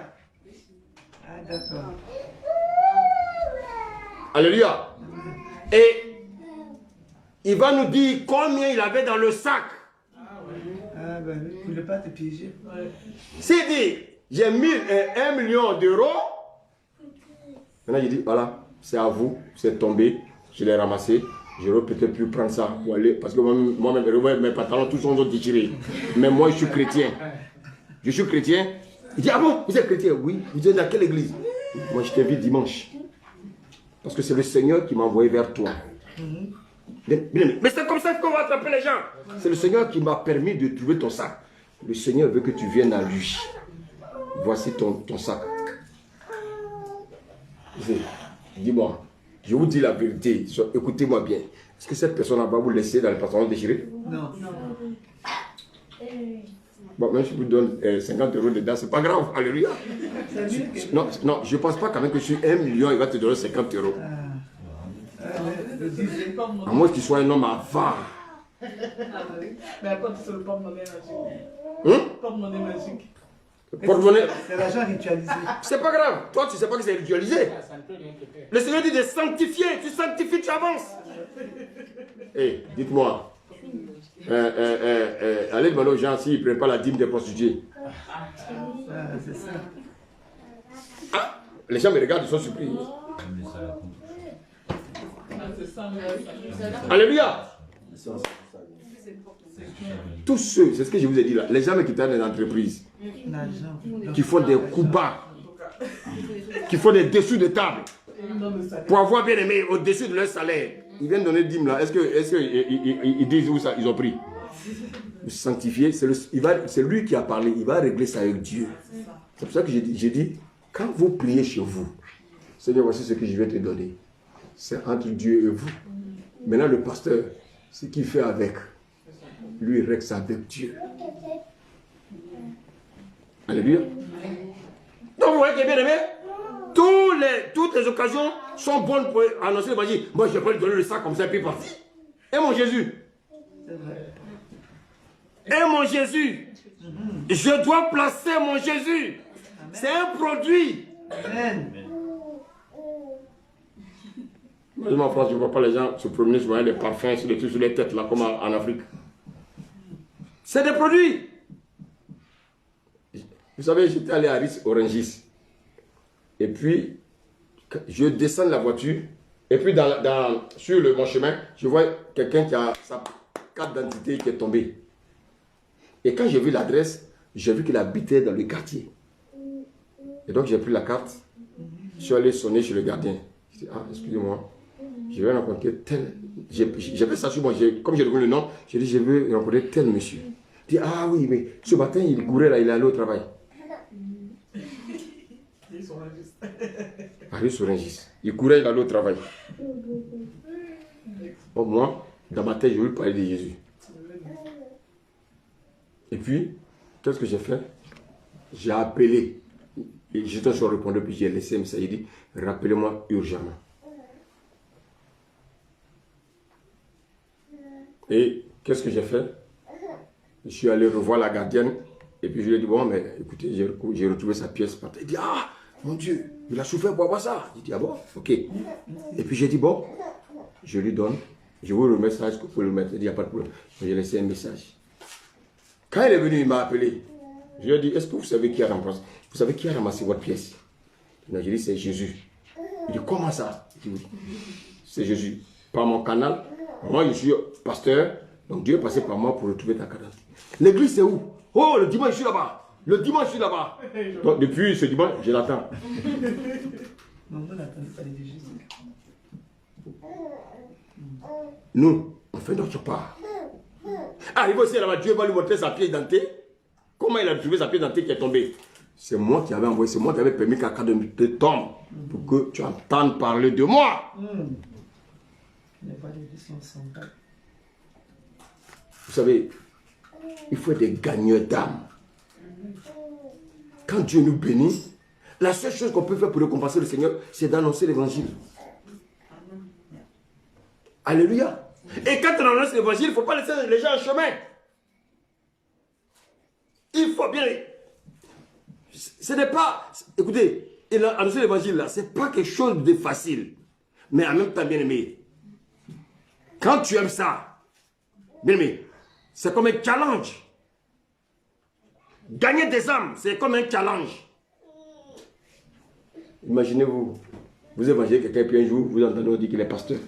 Ah, d'accord. Alléluia. Et il va nous dire combien il avait dans le sac. Ah, ben, pour ne pas te piéger. S'il dit, j'ai mis 1 million d'euros. Maintenant, il dit, voilà, c'est à vous, c'est tombé, je l'ai ramassé. Je n'aurais peut-être pu prendre ça pour aller, parce que moi-même, mes pantalons, tous sont déchirés. Mais moi, je suis chrétien. Je suis chrétien. Il dit, ah bon, vous êtes chrétien? Oui. Vous êtes dans quelle église? Moi, je t'invite dimanche. Parce que c'est le Seigneur qui m'a envoyé vers toi. Mais c'est comme ça qu'on va attraper les gens. C'est le Seigneur qui m'a permis de trouver ton sac. Le Seigneur veut que tu viennes à lui. Voici ton sac. Dis-moi, je vous dis la vérité. Écoutez-moi bien. Est-ce que cette personne va vous laisser dans les pantalons déchirés? Non. Bon, même si je vous donne 50 euros dedans, c'est pas grave. Alléluia. Non, je ne pense pas quand même que sur 1 million, il va te donner 50 euros. À moins qu'il soit un homme avare. Mais après, c'est le porte-monnaie magique. Porte-monnaie magique. Porte-monnaie. C'est l'argent ritualisé. C'est pas grave. Toi, tu sais pas que c'est ritualisé. Ça ne peut rien te faire. Le Seigneur dit de sanctifier. Tu sanctifies, tu avances. Hé, dites-moi. Allez demander aux gens s'ils ne prennent pas la dîme des prostituées. Ah, c'est ça. Ah, les gens me regardent, ils sont surpris. Alléluia. Tous ceux, c'est ce que je vous ai dit là, les gens qui travaillent dans les entreprises, L'argent. qui font des coups bas, qui font des dessous de table, pour avoir bien aimé au-dessus de leur salaire, ils viennent donner 10 là. Est-ce qu'ils disent où ça, ils ont pris? Sanctifier, c'est lui qui a parlé, il va régler ça avec Dieu. C'est pour ça que j'ai dit, quand vous priez chez vous, Seigneur, voici ce que je vais te donner. C'est entre Dieu et vous. Maintenant, le pasteur, ce qu'il fait avec, lui, il règle ça avec Dieu. Alléluia. Donc, vous voyez que bien aimé, toutes les occasions sont bonnes pour annoncer l'évangile. Moi, je peux lui donner le sac comme ça et puis partir. Et mon Jésus. Et mon Jésus. Je dois placer mon Jésus. C'est un produit. Amen. Moi, en France, je ne vois pas les gens se promener sur les parfums, sur les trucs sur les têtes, là, comme en Afrique. C'est des produits. Vous savez, j'étais allé à Ris Orangis. Et puis, je descends de la voiture. Et puis, sur mon chemin, je vois quelqu'un qui a sa carte d'identité qui est tombée. Et quand j'ai vu l'adresse, j'ai vu qu'il habitait dans le quartier. Et donc, j'ai pris la carte. Je suis allé sonner chez le gardien. Je dis, ah, excusez-moi. Je vais rencontrer tel. J'ai fait ça sur moi. Comme j'ai donné le nom, j'ai dit, je veux rencontrer tel monsieur. Il dit, ah oui, mais ce matin, il courait là, il est allé au travail. Arrive sur Rungis. Il courait, il allait au travail. Bon, moi, dans ma tête, je veux parler de Jésus. Et puis, qu'est-ce que j'ai fait? J'ai appelé. J'étais sur le répondeur, puis j'ai laissé un message. Il dit, rappelez-moi urgemment. Et qu'est-ce que j'ai fait? Je suis allé revoir la gardienne. Et puis je lui ai dit, bon, mais écoutez, j'ai retrouvé sa pièce par terre. Il dit, ah, mon Dieu, il a souffert pour avoir ça. Il dit, ah bon, ok. Et puis j'ai dit, bon, je lui donne. Je vous remets ça, est-ce que vous pouvez le mettre? Il dit, il n'y a pas de problème. J'ai laissé un message. Quand il est venu, il m'a appelé. Je lui ai dit, est-ce que vous savez qui a ramassé? Vous savez qui a ramassé votre pièce? Non, j'ai dit, c'est Jésus. Il dit, comment ça? C'est Jésus. Par mon canal. Moi, je suis pasteur. Donc Dieu est passé par moi pour retrouver ta carte d'identité. L'église, c'est où? Oh, le dimanche, je suis là-bas. Le dimanche, je suis là-bas. Donc depuis ce dimanche, je l'attends. Non, on n'attendait pas les Jésus. Nous, on fait notre part. Arrivé aussi là-bas, Dieu va lui montrer sa pièce d'identité. Comment il a trouvé sa pièce d'identité qui est tombée? C'est moi qui avais envoyé, c'est moi qui avais permis qu'à carte d'identité tombe pour que tu entendes parler de moi. Il n'y a pas d'église sans pas. Vous savez, il faut être des gagneurs d'âme. Quand Dieu nous bénit, la seule chose qu'on peut faire pour récompenser le Seigneur, c'est d'annoncer l'évangile. Alléluia. Et quand on annonce l'évangile, il ne faut pas laisser les gens en chemin. Il faut bien... Ce n'est pas... Écoutez, annoncer l'évangile là, ce n'est pas quelque chose de facile. Mais en même temps, bien aimé, quand tu aimes ça, bien aimé, c'est comme un challenge. Gagner des âmes, c'est comme un challenge. Imaginez-vous, vous évangélisez quelqu'un, puis un jour, vous entendez on dit qu'il est pasteur.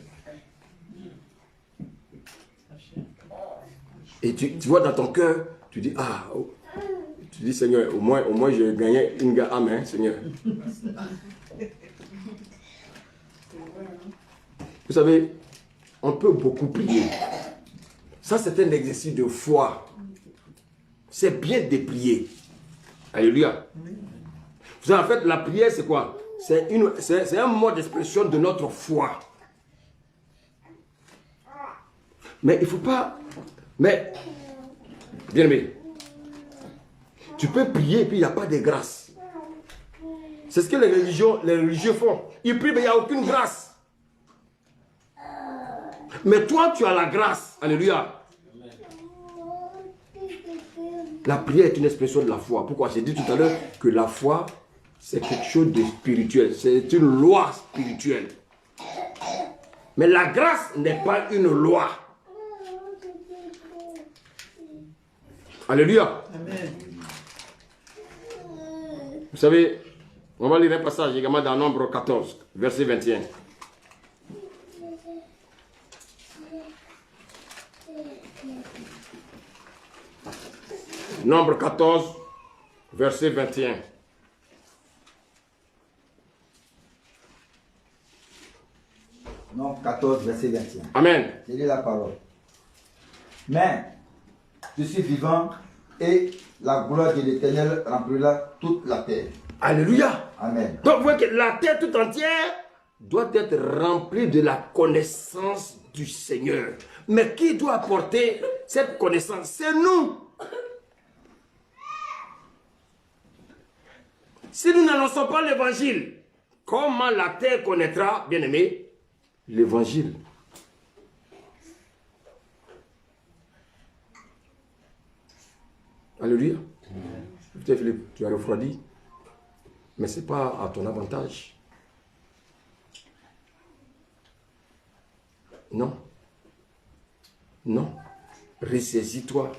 Et tu vois dans ton cœur, tu dis, ah, oh. Tu dis, Seigneur, au moins j'ai gagné une âme, hein, Seigneur. Vous savez, on peut beaucoup prier. Ça, c'est un exercice de foi. C'est bien de prier. Alléluia. Vous savez, en fait, la prière, c'est quoi? C'est un mode d'expression de notre foi. Mais il ne faut pas... Mais, bien aimé, tu peux prier et puis il n'y a pas de grâce. C'est ce que les religieux font. Ils prient mais il n'y a aucune grâce. Mais toi, tu as la grâce. Alléluia. La prière est une expression de la foi. Pourquoi? J'ai dit tout à l'heure que la foi, c'est quelque chose de spirituel. C'est une loi spirituelle. Mais la grâce n'est pas une loi. Alléluia. Amen. Vous savez, on va lire un passage également dans Nombre 14, verset 21. Nombre 14, verset 21. Nombre 14, verset 21. Amen. Je lis la parole. Mais je suis vivant et la gloire de l'Éternel remplira toute la terre. Alléluia. Amen. Donc vous voyez que la terre tout entière doit être remplie de la connaissance du Seigneur. Mais qui doit apporter cette connaissance? C'est nous. Si nous n'annonçons pas l'évangile, comment la terre connaîtra, bien aimé, l'évangile? Alléluia. Peut-être Philippe, tu as refroidi, mais ce n'est pas à ton avantage. Non. Non. Ressaisis-toi.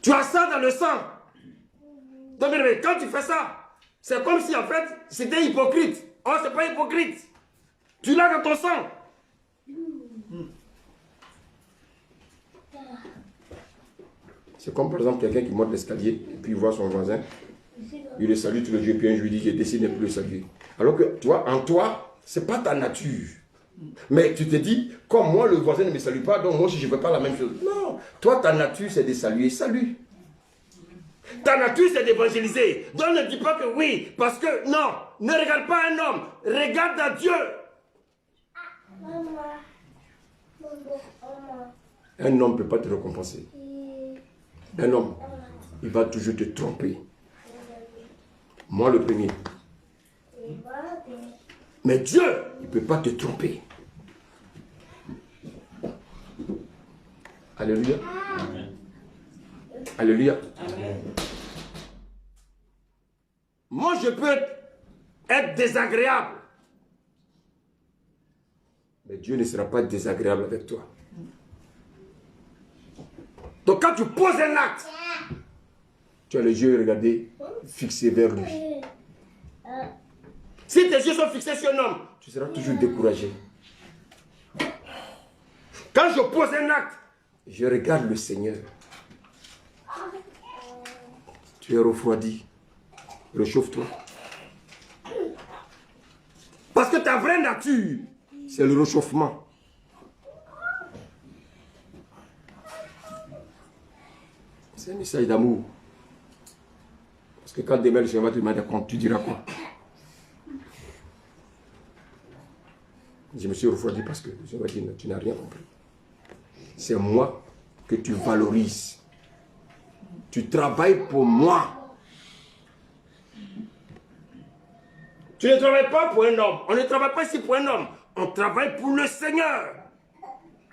Tu as ça dans le sang. Donc, quand tu fais ça, c'est comme si en fait, c'était hypocrite. Oh, c'est pas hypocrite. Tu l'as dans ton sang. C'est comme par exemple quelqu'un qui monte l'escalier et puis il voit son voisin. Il le salue tous les jours, puis un jour il dit, j'ai décidé de ne plus le saluer. Alors que toi, en toi, ce n'est pas ta nature. Mais tu te dis, comme moi, le voisin ne me salue pas, donc moi aussi je ne fais pas la même chose. Non, toi, ta nature, c'est de saluer. Salue. Ta nature, c'est d'évangéliser. Donc ne dis pas que oui, parce que non, ne regarde pas un homme, regarde à Dieu. Un homme ne peut pas te récompenser. Un homme, il va toujours te tromper. Moi le premier. Mais Dieu, il ne peut pas te tromper. Alléluia. Alléluia. Moi, je peux être désagréable. Mais Dieu ne sera pas désagréable avec toi. Donc quand tu poses un acte, tu as les yeux regardés, fixés vers lui. Si tes yeux sont fixés sur un homme, tu seras toujours découragé. Quand je pose un acte, je regarde le Seigneur. Tu es refroidi. Réchauffe-toi. Parce que ta vraie nature, c'est le réchauffement. C'est un message d'amour. Parce que quand demain le Seigneur va te demander compte, tu diras quoi? Je me suis refroidi parce que le Seigneur va dire, tu n'as rien compris. C'est moi que tu valorises. Tu travailles pour moi. Tu ne travailles pas pour un homme. On ne travaille pas ici pour un homme. On travaille pour le Seigneur.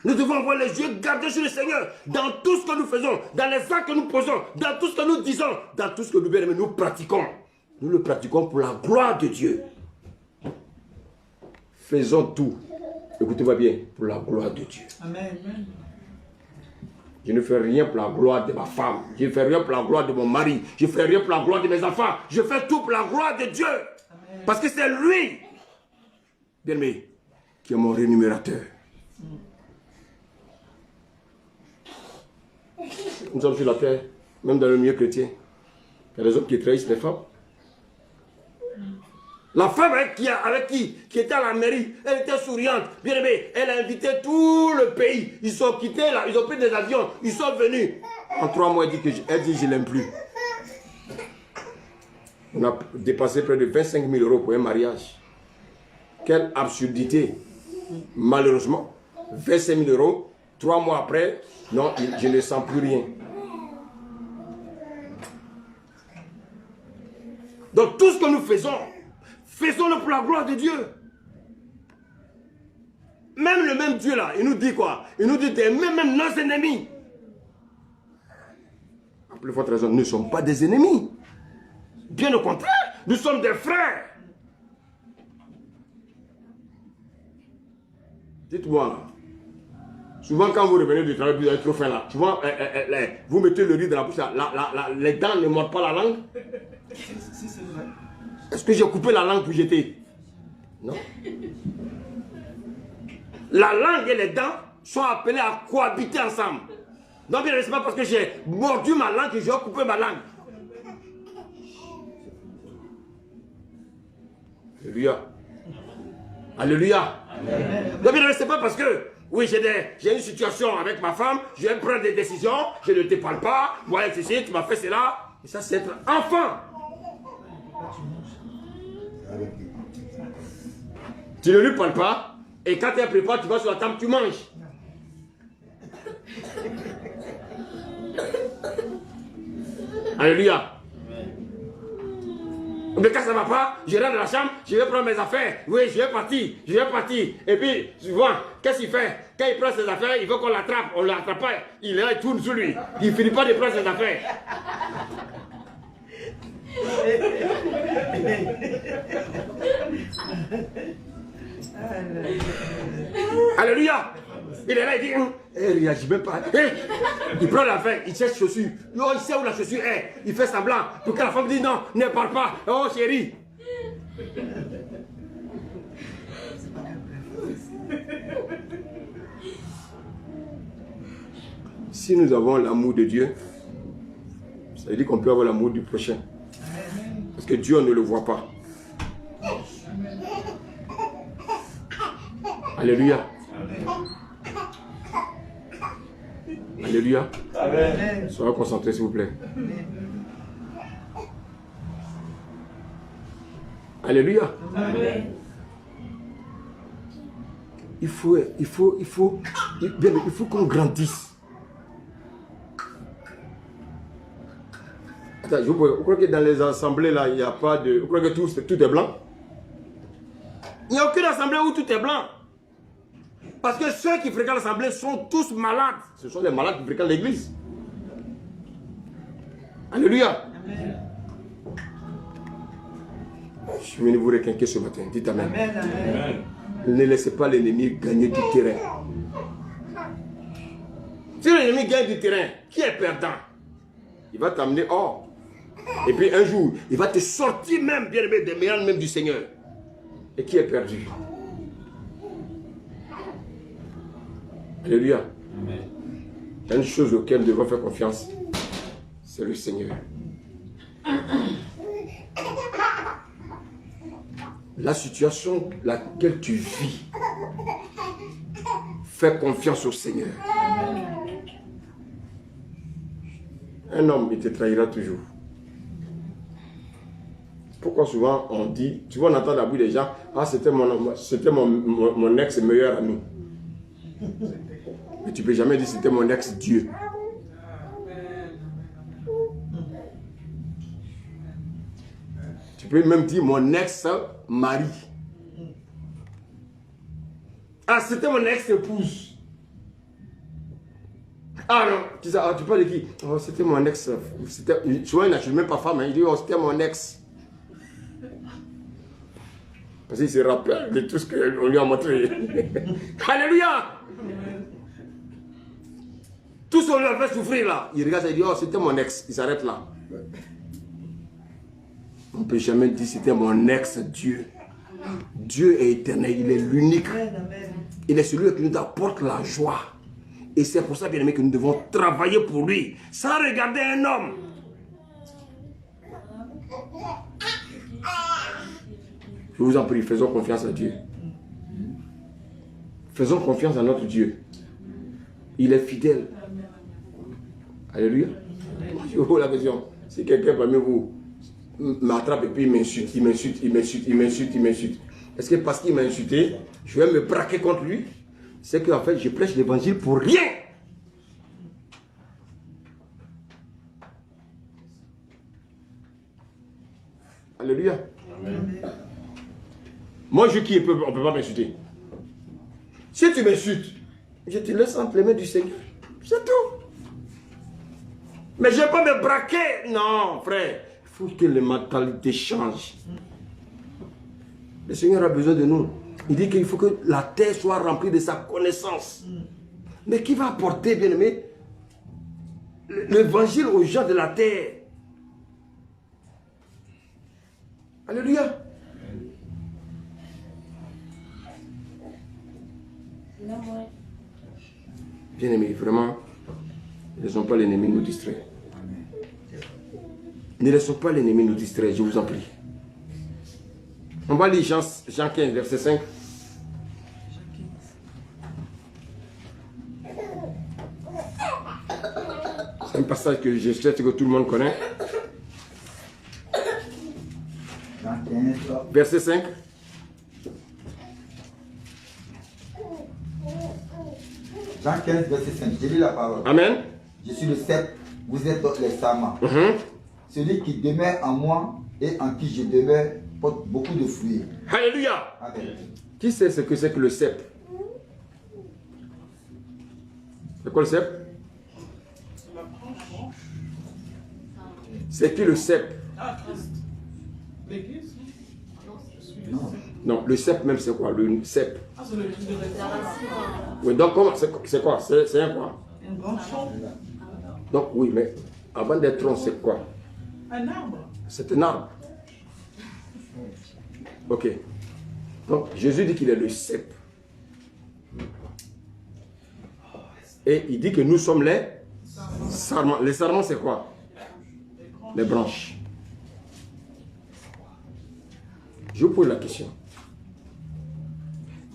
Nous devons avoir les yeux gardés sur le Seigneur. Dans tout ce que nous faisons, dans les actes que nous posons, dans tout ce que nous disons, dans tout ce que nous pratiquons. Nous le pratiquons pour la gloire de Dieu. Faisons tout. Écoutez-moi bien, pour la gloire de Dieu. Amen. Je ne fais rien pour la gloire de ma femme. Je ne fais rien pour la gloire de mon mari. Je ne fais rien pour la gloire de mes enfants. Je fais tout pour la gloire de Dieu. Amen. Parce que c'est lui, bien-aimé, qui est mon rémunérateur. Nous sommes sur la terre, même dans le milieu chrétien. Il y a des hommes qui trahissent les femmes. La femme qui était à la mairie, elle était souriante, bien aimée. Elle a invité tout le pays. Ils sont quittés là, ils ont pris des avions, ils sont venus. En 3 mois, elle dit je l'aime plus. On a dépensé près de 25 000 € pour un mariage. Quelle absurdité. Malheureusement, 25 000 €, 3 mois après, non, je ne sens plus rien. Donc tout ce que nous faisons, faisons-le pour la gloire de Dieu. Même le même Dieu là, il nous dit quoi? Il nous dit même nos ennemis. À plus forte raison, nous ne sommes pas des ennemis. Bien au contraire, nous sommes des frères. Dites-moi là. Souvent quand vous revenez du travail, vous avez trop faim là. Souvent, vous mettez le riz dans la bouche là, les dents ne mordent pas la langue. Est-ce que j'ai coupé la langue pour jeter? Non. La langue et les dents sont appelées à cohabiter ensemble. Donc bien, c'est pas parce que j'ai mordu ma langue que je vais couper ma langue. Alléluia. Alléluia. Donc bien, c'est pas parce que oui, j'ai une situation avec ma femme, je vais prendre des décisions, je ne te parle pas, voilà ceci, tu m'as fait cela. Et ça, c'est être enfant. Tu ne lui parles pas, et quand tu es préparé, tu vas sur la table, tu manges. Alléluia. Mais quand ça ne va pas, je rentre dans la chambre, je vais prendre mes affaires. Oui, je vais partir. Et puis, souvent, qu'est-ce qu'il fait? Quand il prend ses affaires, il veut qu'on l'attrape. On ne l'attrape pas. Il est là, il tourne sur lui. Il ne finit pas de prendre ses affaires. Alléluia. Il est là, il dit, il réagit même pas. Il prend l'affaire, il cherche chaussure. Oh, il sait où la chaussure est. Il fait semblant. Pour que la femme dise non, ne parle pas. Oh chérie. Si nous avons l'amour de Dieu, ça veut dire qu'on peut avoir l'amour du prochain. Parce que Dieu ne le voit pas. Alléluia. Alléluia. Amen. Soyez concentrés s'il vous plaît. Alléluia. Amen. Il faut qu'on grandisse. Attends, vous croyez que dans les assemblées, là, il n'y a pas de... Vous croyez que tout est blanc? Il n'y a aucune assemblée où tout est blanc. Parce que ceux qui fréquentent l'assemblée sont tous malades. Ce sont les malades qui fréquentent l'église. Alléluia. Amen. Je suis venu vous requinquer ce matin. Dites Amen. Amen. Amen. Ne laissez pas l'ennemi gagner du terrain. Si l'ennemi gagne du terrain, qui est perdant? Il va t'amener hors. Et puis un jour, il va te sortir même, bien aimé, des méandres même du Seigneur. Et qui est perdu? Alléluia. Il y a une chose auquel nous devons faire confiance. C'est le Seigneur. La situation laquelle tu vis, fais confiance au Seigneur. Un homme, il te trahira toujours. Pourquoi souvent on dit, tu vois, on entend la bouche des gens, ah, c'était mon ex-meilleur ami. Mais tu ne peux jamais dire c'était mon ex-Dieu. Tu peux même dire mon ex-mari. Ah, c'était mon ex-épouse. Ah non, tu parles de qui? Oh, c'était mon ex. Souvent, il n'appelle même pas femme, hein. Il dit, oh, c'était mon ex. Parce qu'il se rappelle de tout ce qu'on lui a montré. Alléluia! Tout ce qu'on lui a fait souffrir là, il regarde et il dit, oh, c'était mon ex. Il s'arrête là. On ne peut jamais dire c'était mon ex-Dieu. Dieu est éternel, il est l'unique. Il est celui qui nous apporte la joie. Et c'est pour ça, bien aimé, que nous devons travailler pour lui, sans regarder un homme. Je vous en prie, faisons confiance à Dieu. Faisons confiance à notre Dieu. Il est fidèle. Alléluia. Je vous pose la question. Si quelqu'un parmi vous m'attrape et puis il m'insulte, il m'insulte, il m'insulte, il m'insulte, il m'insulte. Est-ce que parce qu'il m'a insulté, je vais me braquer contre lui? C'est qu'en fait, je prêche l'évangile pour rien. Alléluia. Amen. Moi, on ne peut pas m'insulter. Si tu m'insultes, je te laisse entre les mains du Seigneur. C'est tout. Mais je ne vais pas me braquer. Non, frère. Il faut que les mentalités changent. Le Seigneur a besoin de nous. Il dit qu'il faut que la terre soit remplie de sa connaissance. Mais qui va apporter, bien aimé, l'évangile aux gens de la terre? Alléluia. Bien aimé, vraiment, ne laissons pas l'ennemi nous distraire. Ne laissons pas l'ennemi nous distraire, je vous en prie. On va lire Jean 15, verset 5. C'est un passage que je sais que tout le monde connaît. Verset 5. Jean 15, verset 5. J'ai lu la parole. Amen. Je suis le cep, vous êtes les sarments. Celui qui demeure en moi et en qui je demeure porte beaucoup de fruits. Alléluia. Amen. Qui sait ce que c'est que le cep? C'est quoi le cep? C'est qui le cep? Ah, Christ. L'église? Non. Non, le cep même c'est quoi? Le cep. Ah, c'est le truc de la Oui, donc comment? C'est quoi? C'est un quoi? Un grand tronc. Donc oui, mais avant d'être tronc, c'est quoi? Un arbre. C'est un arbre. Ok. Donc Jésus dit qu'il est le cep. Et il dit que nous sommes les sarments. Les sarments, c'est quoi? Les branches. Je vous pose la question.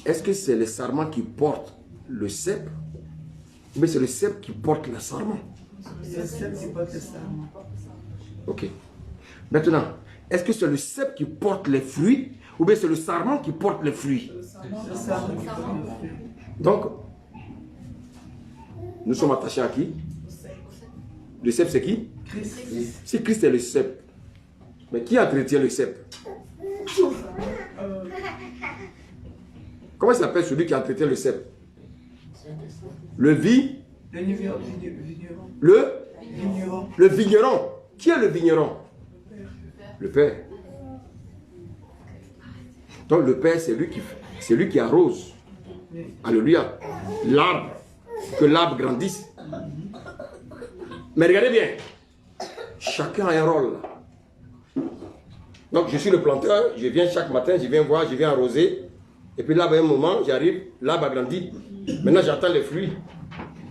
Est-ce que c'est les sarments qui portent le cep? Ou bien c'est le cep qui porte le sarment? C'est le cep qui porte le sarment. Ok. Maintenant, est-ce que c'est le cep qui porte les fruits? Ou bien c'est le sarment qui porte les fruits? Le sarment qui porte le fruit. Donc, nous sommes attachés à qui? Le cep, c'est qui? Christ. Si Christ est le cep, mais qui entretient le cep? Comment s'appelle celui qui entretient le cep? Le vigneron. Le vigneron. Le vigneron. Qui est le vigneron? Le Père. Donc le Père, c'est lui qui arrose. Alléluia. L'arbre. Que l'arbre grandisse. Mais regardez bien. Chacun a un rôle. Donc je suis le planteur. Je viens chaque matin, je viens voir, je viens arroser. Et puis là, à un moment, j'arrive, l'arbre a grandi. Maintenant, j'attends les fruits.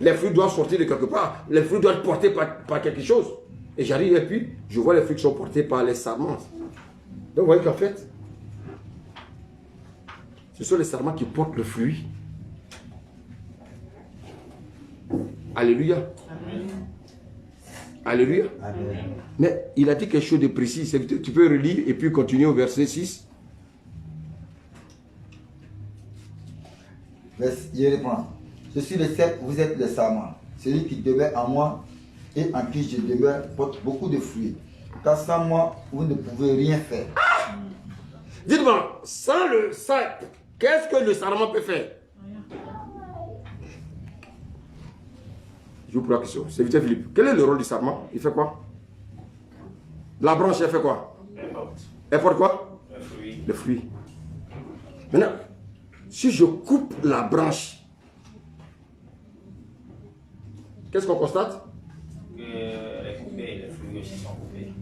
Les fruits doivent sortir de quelque part. Les fruits doivent être portés par quelque chose. Et j'arrive et puis, je vois les fruits qui sont portés par les sarments. Donc, vous voyez qu'en fait, ce sont les sarments qui portent le fruit. Alléluia. Amen. Alléluia. Amen. Mais il a dit quelque chose de précis. Tu peux relire et puis continuer au verset 6. Je reprends. Je suis le cep, vous êtes le sarment. Celui qui demeure en moi et en qui je demeure porte beaucoup de fruits. Car sans moi, vous ne pouvez rien faire. Dites-moi, sans le cep, qu'est-ce que le sarment peut faire? Je vous pose la question. Serviteur Philippe, quel est le rôle du sarment? Il fait quoi? La branche, elle fait quoi? Elle porte quoi? Le fruit. Maintenant, si je coupe la branche, qu'est-ce qu'on constate? Que les coupés, les fruits aussi sont coupés.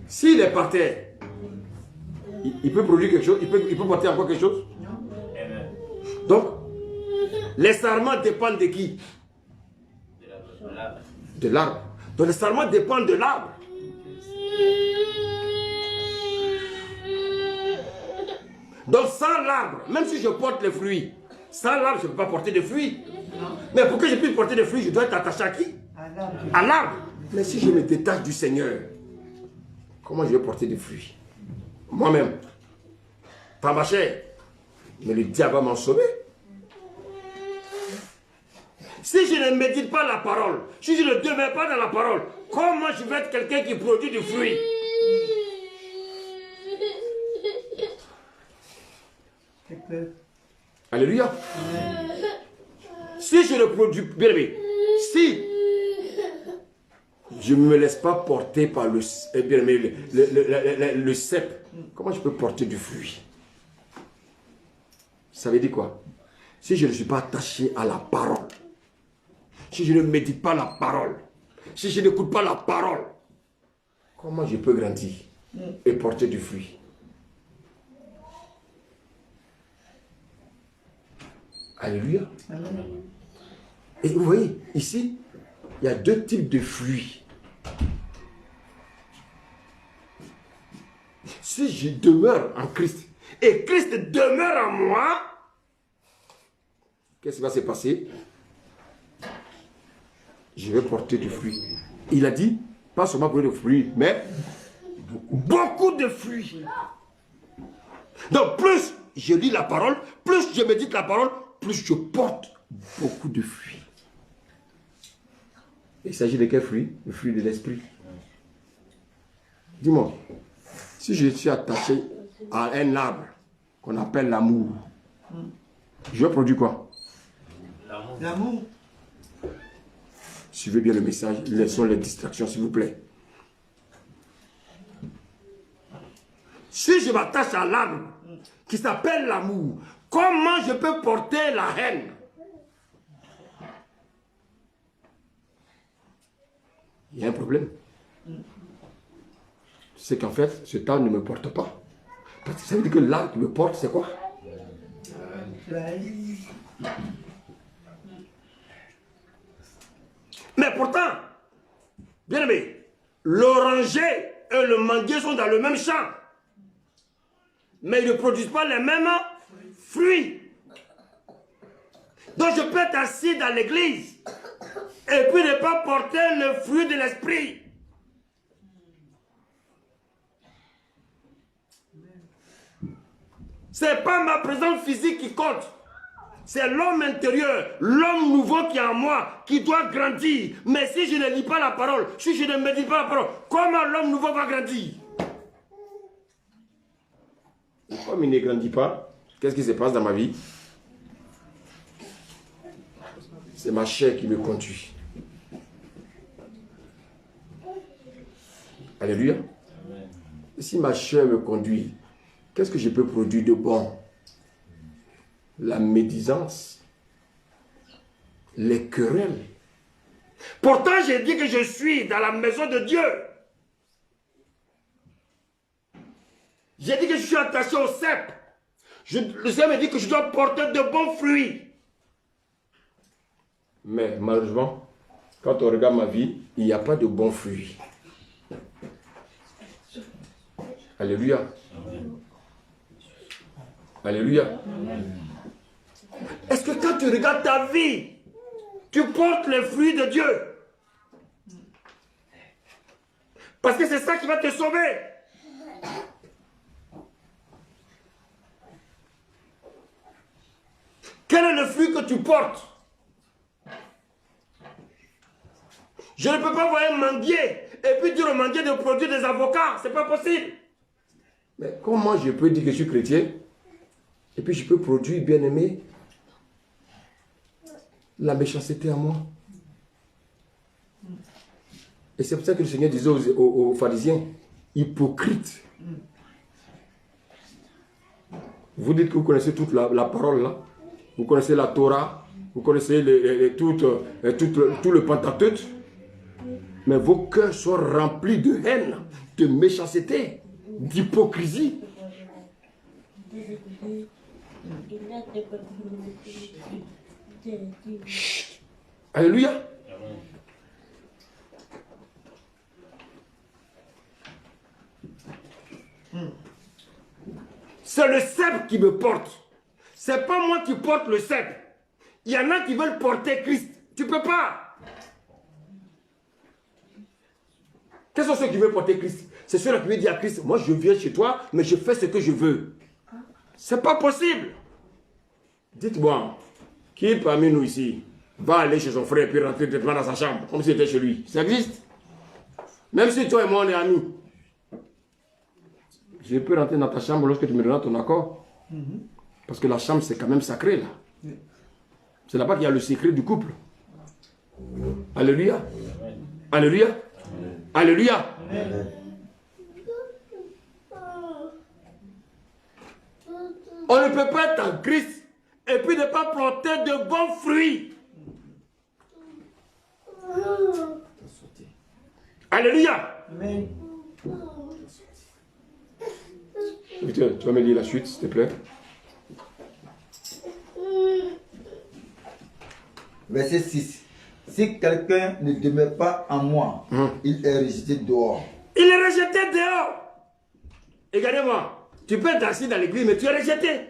S'il est par terre, il peut produire quelque chose, il peut porter encore quelque chose. Amen. Donc, les sarments dépendent de qui? De l'arbre. De l'arbre. Donc les sarments dépendent de l'arbre. Donc sans l'arbre, même si je porte les fruits, sans l'arbre, je ne peux pas porter de fruits. Mais pour que je puisse porter des fruits, je dois être attaché à qui? À l'arbre. Mais si je me détache du Seigneur, comment je vais porter des fruits? Moi-même. Par ma chair. Mais le diable va m'en sauver. Si je ne médite pas la parole, si je ne demeure pas dans la parole, comment je vais être quelqu'un qui produit du fruit? Alléluia. Si je ne produis bien aimé, si je ne me laisse pas porter par le cep, comment je peux porter du fruit? Ça veut dire quoi? Si je ne suis pas attaché à la parole, si je ne médite pas la parole, si je n'écoute pas la parole, comment je peux grandir et porter du fruit? Alléluia. Et vous voyez, ici, il y a deux types de fruits. Si je demeure en Christ et Christ demeure en moi, qu'est-ce qui va se passer? Je vais porter du fruit. Il a dit, pas seulement pour le fruit, mais beaucoup de fruits. Donc plus je lis la parole, plus je médite la parole, plus je porte beaucoup de fruits. Il s'agit de quel fruit? Le fruit de l'esprit. Dis-moi, si je suis attaché à un arbre qu'on appelle l'amour, je vais produire quoi? L'amour. Suivez bien le message, laissons les distractions s'il vous plaît. Si je m'attache à l'arbre qui s'appelle l'amour, comment je peux porter la haine? Il y a un problème. C'est qu'en fait, ce temps ne me porte pas. Parce que ça veut dire que l'arbre qui me porte, c'est quoi? Mais pourtant, bien aimé, l'oranger et le manguier sont dans le même champ. Mais ils ne produisent pas les mêmes fruits. Donc je peux être assis dans l'église et puis ne pas porter le fruit de l'esprit. Ce n'est pas ma présence physique qui compte. c'est l'homme intérieur, l'homme nouveau qui est en moi, qui doit grandir. Mais si je ne lis pas la parole, si je ne médite pas la parole, comment l'homme nouveau va grandir? Et comme il ne grandit pas, qu'est-ce qui se passe dans ma vie? C'est ma chair qui me conduit. Alléluia. Et si ma chair me conduit, qu'est-ce que je peux produire de bon? La médisance, les querelles. Pourtant, j'ai dit que je suis dans la maison de Dieu. J'ai dit que je suis attaché au cep. Le Seigneur me dit que je dois porter de bons fruits. Mais malheureusement, quand on regarde ma vie, il n'y a pas de bons fruits. Alléluia. Alléluia. Est-ce que quand tu regardes ta vie, tu portes les fruits de Dieu? Parce que c'est ça qui va te sauver. Quel est le fruit que tu portes? Je ne peux pas voir un manguier et puis dire au manguier de produire des avocats. Ce n'est pas possible. Mais comment je peux dire que je suis chrétien et puis je peux produire, bien aimé, la méchanceté à moi? Et c'est pour ça que le Seigneur disait aux pharisiens, hypocrites. Vous dites que vous connaissez toute la parole là. Vous connaissez la Torah. Vous connaissez tout le Pentateuque. Mais vos cœurs sont remplis de haine, de méchanceté, d'hypocrisie. Chut. Alléluia. C'est le cep qui me porte. C'est pas moi qui porte le cep. Il y en a qui veulent porter Christ. Tu peux pas. Quels sont ceux qui veulent porter Christ? C'est ceux-là qui veulent dire à Christ, moi je viens chez toi, mais je fais ce que je veux. C'est pas possible. Dites-moi, qui parmi nous ici va aller chez son frère et puis rentrer directement dans sa chambre, comme s'il était chez lui? Ça existe? Même si toi et moi on est amis. Je peux rentrer dans ta chambre lorsque tu me donnes ton accord. Parce que la chambre c'est quand même sacré là. C'est là-bas qu'il y a le secret du couple. Alléluia. Alléluia. Alléluia. On ne peut pas être en Christ et puis ne pas porter de bons fruits. Alléluia. Amen. Tu vas me lire la suite, s'il te plaît. Verset 6. Si quelqu'un ne demeure pas en moi, il est rejeté dehors. Il est rejeté dehors. Regardez-moi, tu peux être assis dans l'église, mais tu es rejeté.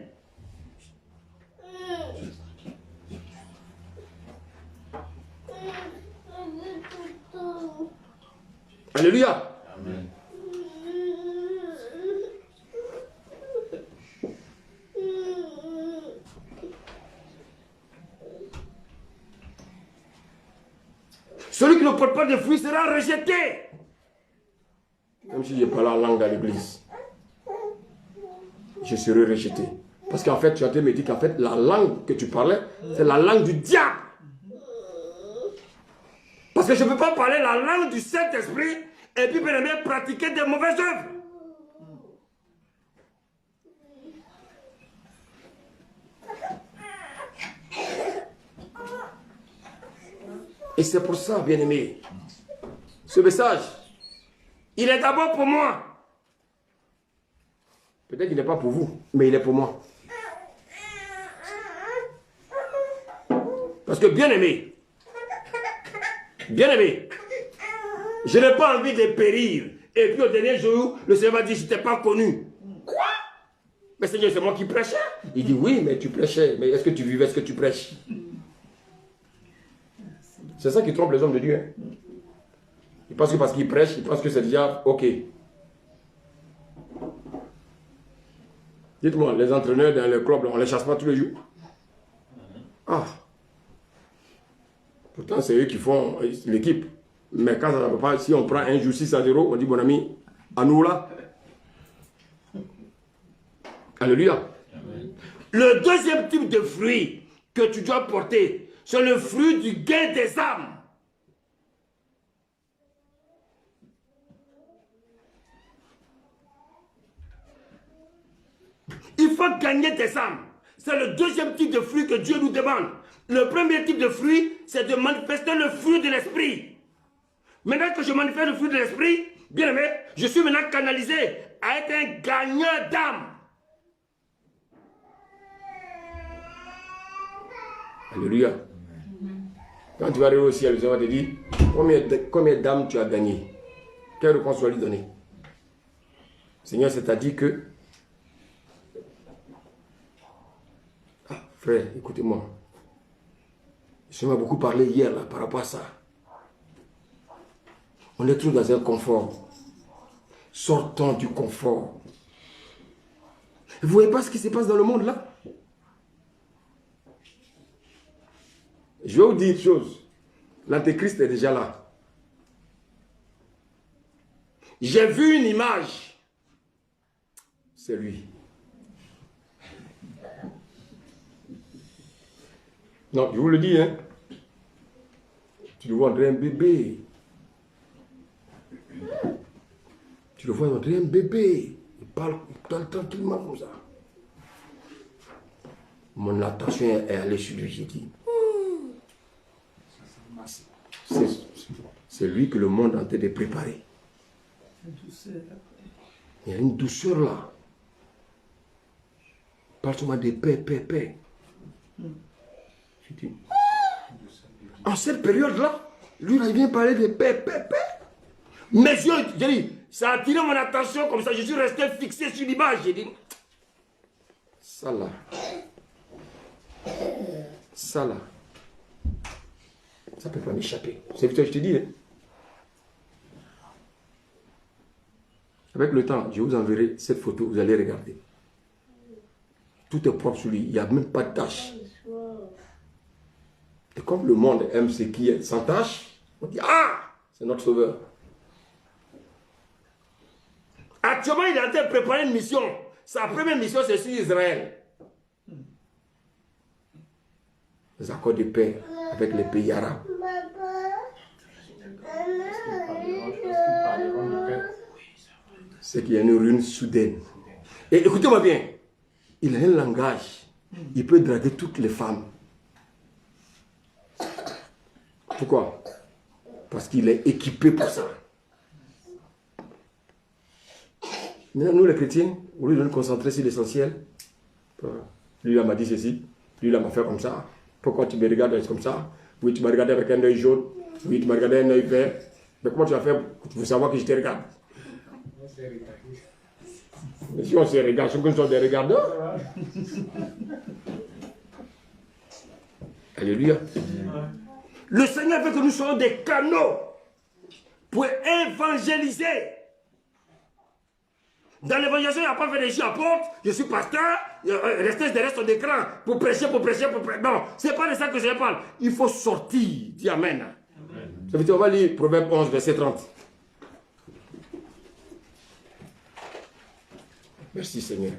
Alléluia. Amen. Celui qui ne porte pas de fruits sera rejeté. Même si je parle la langue à l'église, je serai rejeté. Parce qu'en fait, tu as me dit qu'en fait, la langue que tu parlais, c'est la langue du diable. Parce que je ne peux pas parler la langue du Saint-Esprit et puis bien pratiquer des mauvaises œuvres. Et c'est pour ça, bien-aimé, ce message, il est d'abord pour moi. Peut-être qu'il n'est pas pour vous, mais il est pour moi. Parce que, bien-aimé, je n'ai pas envie de périr. Et puis au dernier jour, le Seigneur m'a dit, je ne t'ai pas connu. Quoi? Mais Seigneur, c'est moi qui prêchais. Il dit, oui, mais tu prêchais. Mais est-ce que tu vivais ce que tu prêches? C'est ça qui trompe les hommes de Dieu. Hein. Ils pensent que parce qu'ils prêchent, ils pensent que c'est déjà ok. Dites-moi, les entraîneurs dans le club, on ne les chasse pas tous les jours? Ah. Pourtant, c'est eux qui font l'équipe. Mais quand ça ne va pas, si on prend un jour 6-0, on dit, bon ami, à nous là. Alléluia. Le deuxième type de fruit que tu dois porter, c'est le fruit du gain des âmes. Il faut gagner des âmes. C'est le deuxième type de fruit que Dieu nous demande. Le premier type de fruit, c'est de manifester le fruit de l'esprit. Maintenant que je manifeste le fruit de l'esprit, bien aimé, je suis maintenant canalisé à être un gagneur d'âme. Alléluia. Quand tu vas arriver au ciel, le Seigneur va te dire, combien d'âmes tu as gagné? Quelle réponse tu vas lui donner? Seigneur, c'est-à-dire que... Ah, frère, écoutez-moi. Je m'a beaucoup parlé hier là, par rapport à ça. On est tous dans un confort. Sortons du confort. Vous ne voyez pas ce qui se passe dans le monde là? Je vais vous dire une chose. L'Antéchrist est déjà là. J'ai vu une image. C'est lui. Non, je vous le dis, hein. Tu le vois André un bébé. Tu le vois André un bébé. Il parle tranquillement comme ça. Mon attention est allée sur lui, j'ai dit. C'est lui que le monde est en train de préparer. Il y a une douceur là. Parle-moi de paix, paix, paix. Je dis, en cette période-là, lui, il vient parler de paix, paix, paix. Mes yeux, j'ai dit, ça a attiré mon attention comme ça. Je suis resté fixé sur l'image. J'ai dit, ça là. Ça là. Ça ne peut pas m'échapper. C'est ce que je te dis. Hein? Avec le temps, je vous enverrai cette photo, vous allez regarder. Tout est propre sur lui, il n'y a même pas de tache. Et comme le monde aime ce qui est sans tache, on dit, ah, c'est notre sauveur. Actuellement, il est en train de préparer une mission. Sa première mission, c'est sur Israël. Les accords de paix avec les pays arabes. C'est qu'il y a une ruine soudaine. Et écoutez-moi bien, il a un langage. Il peut draguer toutes les femmes. Pourquoi? Parce qu'il est équipé pour ça. Maintenant, nous les chrétiens, au lieu de nous concentrer sur l'essentiel, lui m'a dit ceci, lui m'a fait comme ça. Pourquoi tu me regardes comme ça? Oui, tu m'as regardé avec un œil jaune. Oui, tu m'as regardé un œil vert. Mais comment tu vas faire pour savoir que je te regarde? Mais si on se regarde, c'est qu'on soit des regardeurs. Alléluia. Le Seigneur veut que nous soyons des canaux pour évangéliser. Dans l'évangélisation, il n'y a pas fait des gens apôtres, je suis pasteur, rester derrière son écran pour prêcher, pour prêcher, pour prêcher. Non, ce n'est pas de ça que je parle. Il faut sortir. Dis Amen. Ça veut dire, on va lire Proverbe 11, verset 30. Merci Seigneur.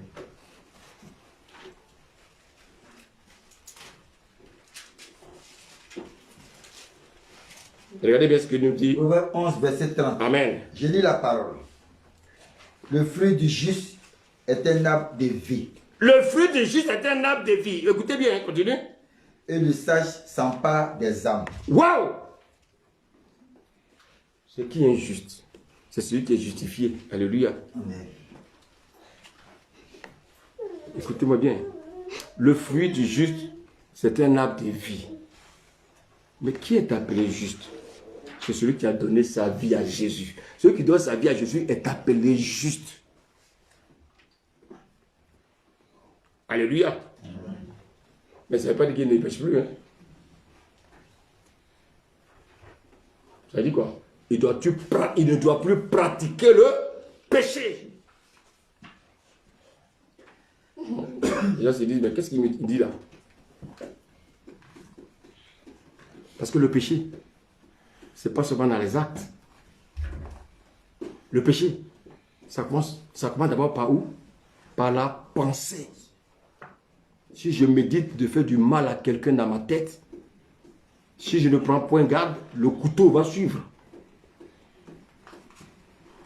Regardez bien ce que nous dit. Proverbe 11, verset 30. Amen. Je lis la parole. Le fruit du juste est un arbre de vie. Le fruit du juste est un arbre de vie. Écoutez bien, continue. Et le sage s'empare des âmes. Waouh! Ce qui est injuste, c'est celui qui est justifié. Alléluia. Amen. Écoutez-moi bien. Le fruit du juste, c'est un arbre de vie. Mais qui est appelé juste? C'est celui qui a donné sa vie à Jésus. Celui qui donne sa vie à Jésus est appelé juste. Alléluia. Mais ça ne veut pas dire qu'il ne pêche plus. Hein. Ça dit quoi? Il ne doit plus pratiquer le péché. Les gens se disent, mais qu'est-ce qu'il dit là? Parce que le péché, ce n'est pas seulement dans les actes. Le péché, ça commence d'abord par où? Par la pensée. Si je médite de faire du mal à quelqu'un dans ma tête, si je ne prends point garde, le couteau va suivre.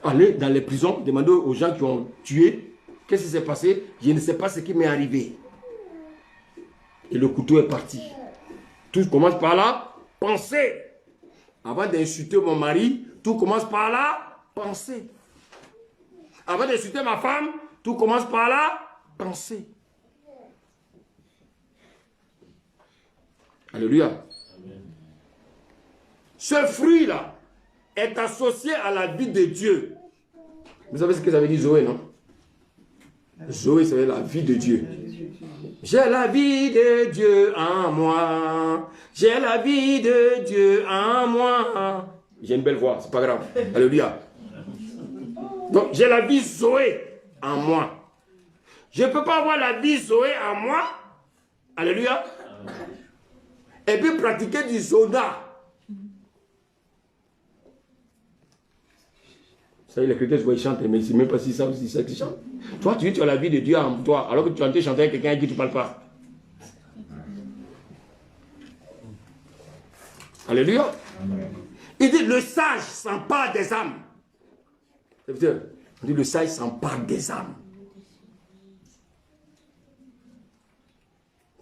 Allez dans les prisons, demandez aux gens qui ont tué, qu'est-ce qui s'est passé? Je ne sais pas ce qui m'est arrivé. Et le couteau est parti. Tout commence par la pensée. Avant d'insulter mon mari, tout commence par la pensée. Avant d'insulter ma femme, tout commence par la pensée. Alléluia. Amen. Ce fruit-là est associé à la vie de Dieu. Vous savez ce que ça veut dire Zoé, non? Zoé, ça veut dire la vie de Dieu. J'ai la vie de Dieu en moi. J'ai la vie de Dieu en moi. J'ai une belle voix, c'est pas grave. Alléluia. Donc, j'ai la vie Zoé en moi. Je ne peux pas avoir la vie Zoé en moi. Alléluia. Et puis pratiquer du zona. Ça y est, les chrétiens, ils chantent, mais ils ne même pas si ça ou si ça qu'ils chantent. Toi, tu dis tu as la vie de Dieu en toi, alors que tu es en train de chanter avec quelqu'un qui ne parle pas. Alléluia. Il dit le sage s'empare des âmes. Ça veut dire, on dit le sage s'empare des âmes.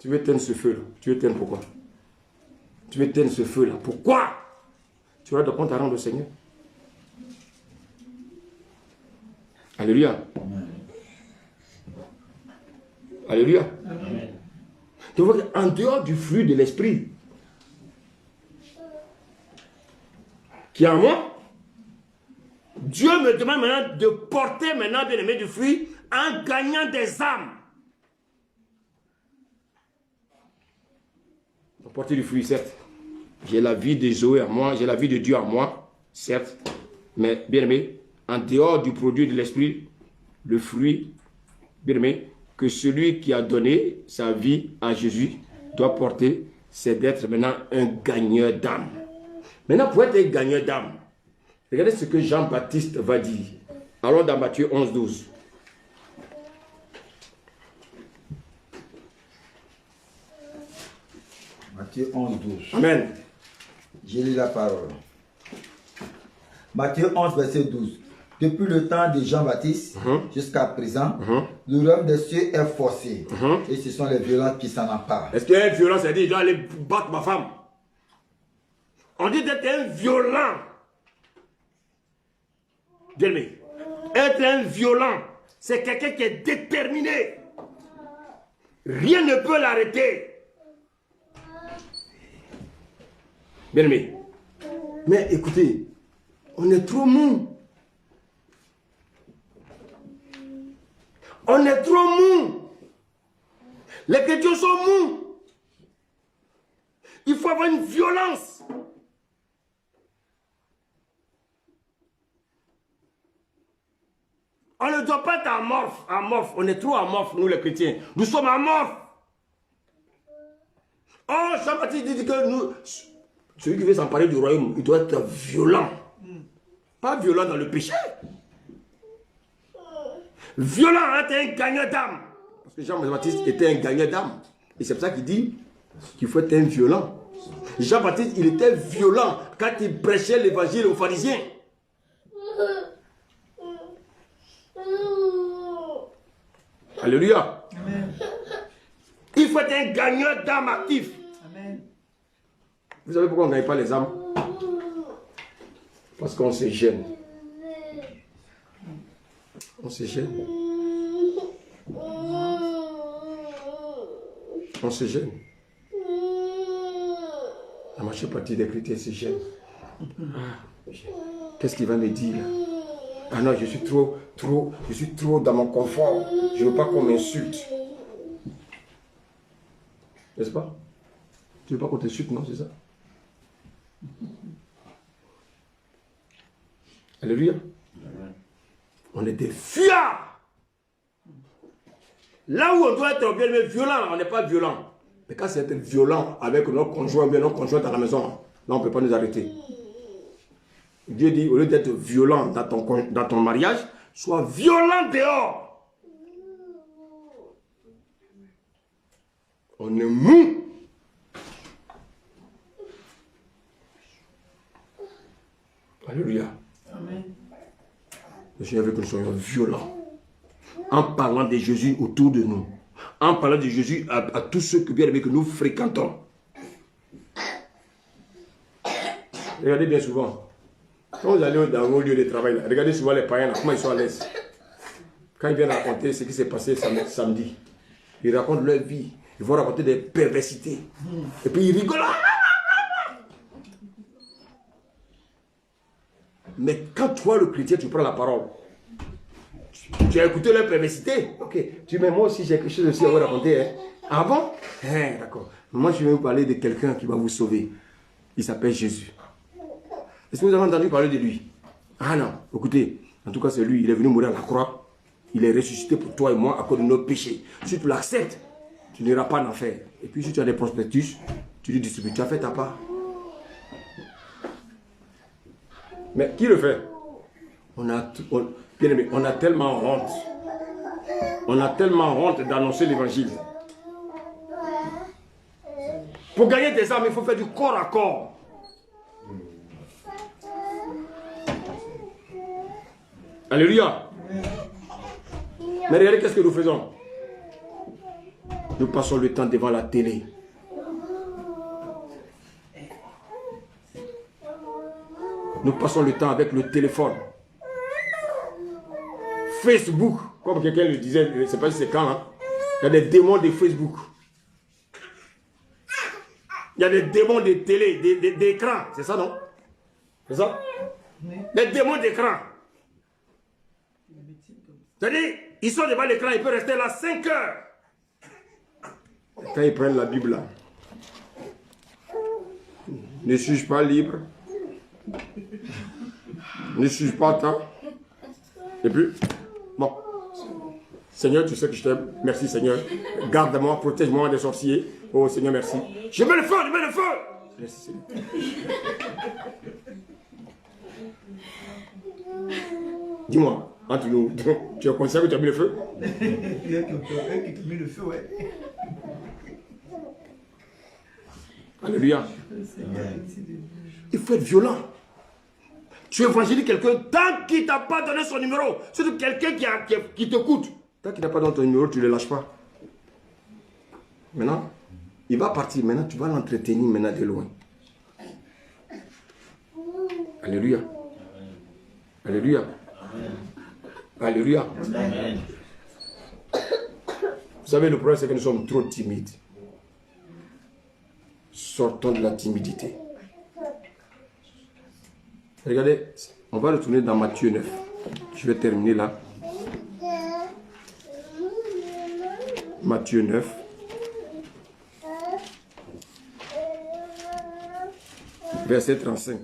Tu veux éteindre ce feu-là. Tu veux éteindre pourquoi? Tu veux éteindre ce feu-là. Pourquoi? Tu vas de compte à rendre au Seigneur. Alléluia. Amen. Alléluia. Amen. Donc, en dehors du fruit de l'esprit qui est en moi, Dieu me demande maintenant de porter maintenant, bien aimé, du fruit en gagnant des âmes. Porter du fruit, certes. J'ai la vie de Zoé en moi, j'ai la vie de Dieu en moi, certes. Mais, bien aimé, en dehors du produit de l'esprit, le fruit, bien aimé, que celui qui a donné sa vie à Jésus doit porter, c'est d'être maintenant un gagneur d'âme. Maintenant, pour être un gagneur d'âme, regardez ce que Jean-Baptiste va dire. Allons dans Matthieu 11, 12. Matthieu 11, 12. Amen. J'ai lu la parole. Matthieu 11, verset 12. Depuis le temps de Jean-Baptiste jusqu'à présent, le royaume des cieux est forcé. Et ce sont les violents qui s'en emparent. Est-ce qu'il y a un violent, c'est-à-dire je dois aller battre ma femme? On dit d'être un violent. Bien-aimé. Être un violent, c'est quelqu'un qui est déterminé. Rien ne peut l'arrêter. Bien-aimé. Mais écoutez, on est trop mou. On est trop mou. Les chrétiens sont mous. Il faut avoir une violence. On ne doit pas être amorphe. On est trop amorphe, nous les chrétiens. Nous sommes amorphes. Oh, Jean-Baptiste dit que nous, celui qui veut s'emparer du royaume, il doit être violent. Pas violent dans le péché. Violent, hein, t'es un gagneur d'âme. Parce que Jean-Baptiste était un gagneur d'âme. Et c'est pour ça qu'il dit qu'il faut être un violent. Jean-Baptiste, il était violent quand il prêchait l'évangile aux pharisiens. Alléluia. Amen. Il faut être un gagneur d'âme actif. Amen. Vous savez pourquoi on ne gagne pas les âmes? Parce qu'on se gêne. On se gêne. On se gêne. La majeure partie des chrétiens se gênent. Qu'est-ce qu'il va me dire? Ah non, je suis trop dans mon confort. Je ne veux pas qu'on m'insulte. N'est-ce pas? Tu ne veux pas qu'on t'insulte, non? C'est ça? Alléluia. On est des fiards. Là où on doit être bien violent, on n'est pas violent. Mais quand c'est être violent avec notre conjoint, bien notre conjointe à la maison, là, on ne peut pas nous arrêter. Dieu dit, au lieu d'être violent dans ton mariage, sois violent dehors. On est mou. Alléluia. Amen. Le Seigneur veut que nous soyons violents. En parlant de Jésus autour de nous. En parlant de Jésus à tous ceux que nous fréquentons. Regardez bien souvent. Quand vous allez dans vos lieux de travail, là, regardez souvent les païens, là, comment ils sont à l'aise. Quand ils viennent raconter ce qui s'est passé samedi, ils racontent leur vie. Ils vont raconter des perversités. Et puis ils rigolent. Mais quand toi, le chrétien, tu prends la parole, tu as écouté leur perversité. Ok, tu dis, mais moi aussi, j'ai quelque chose aussi à vous raconter. Hein. Ah bon? D'accord. Moi, je vais vous parler de quelqu'un qui va vous sauver. Il s'appelle Jésus. Est-ce que vous avez entendu parler de lui? Ah non, écoutez, en tout cas, c'est lui. Il est venu mourir à la croix. Il est ressuscité pour toi et moi à cause de nos péchés. Si tu l'acceptes, tu n'iras pas en enfer. Et puis, si tu as des prospectus, tu lui distribues. Tu as fait ta part. Mais qui le fait? Bien aimé, on a tellement honte. On a tellement honte d'annoncer l'évangile. Pour gagner des âmes, il faut faire du corps à corps. Alléluia. Mais regardez qu'est-ce que nous faisons. Nous passons le temps devant la télé. Nous passons le temps avec le téléphone. Facebook, comme quelqu'un le disait, je ne sais pas si c'est quand, hein. Il y a des démons de Facebook. Il y a des démons de télé, d'écran. C'est ça, non? C'est ça? Les démons d'écran. C'est-à-dire, ils sont devant l'écran, ils peuvent rester là 5 heures. Quand ils prennent la Bible là, ne suis-je pas libre? Ne suis-je pas tant? Et puis, bon, Seigneur, tu sais que je t'aime. Merci Seigneur. Garde-moi, protège-moi des sorciers. Oh Seigneur, merci. Je mets le feu, je mets le feu. Merci Seigneur. Dis-moi, entre nous, tu es conscient que tu as mis le feu? Il y a quelqu'un qui a mis le feu, ouais. Alléluia. Il faut être violent. Tu évangélises quelqu'un tant qu'il ne t'a pas donné son numéro. Surtout quelqu'un qui t'écoute. Tant qu'il n'a pas donné ton numéro, tu ne le lâches pas. Maintenant, il va partir. Maintenant, tu vas l'entretenir maintenant de loin. Alléluia. Alléluia. Alléluia. Amen. Vous savez, le problème, c'est que nous sommes trop timides. Sortons de la timidité. Regardez, on va retourner dans Matthieu 9. Je vais terminer là. Matthieu 9. Verset 35.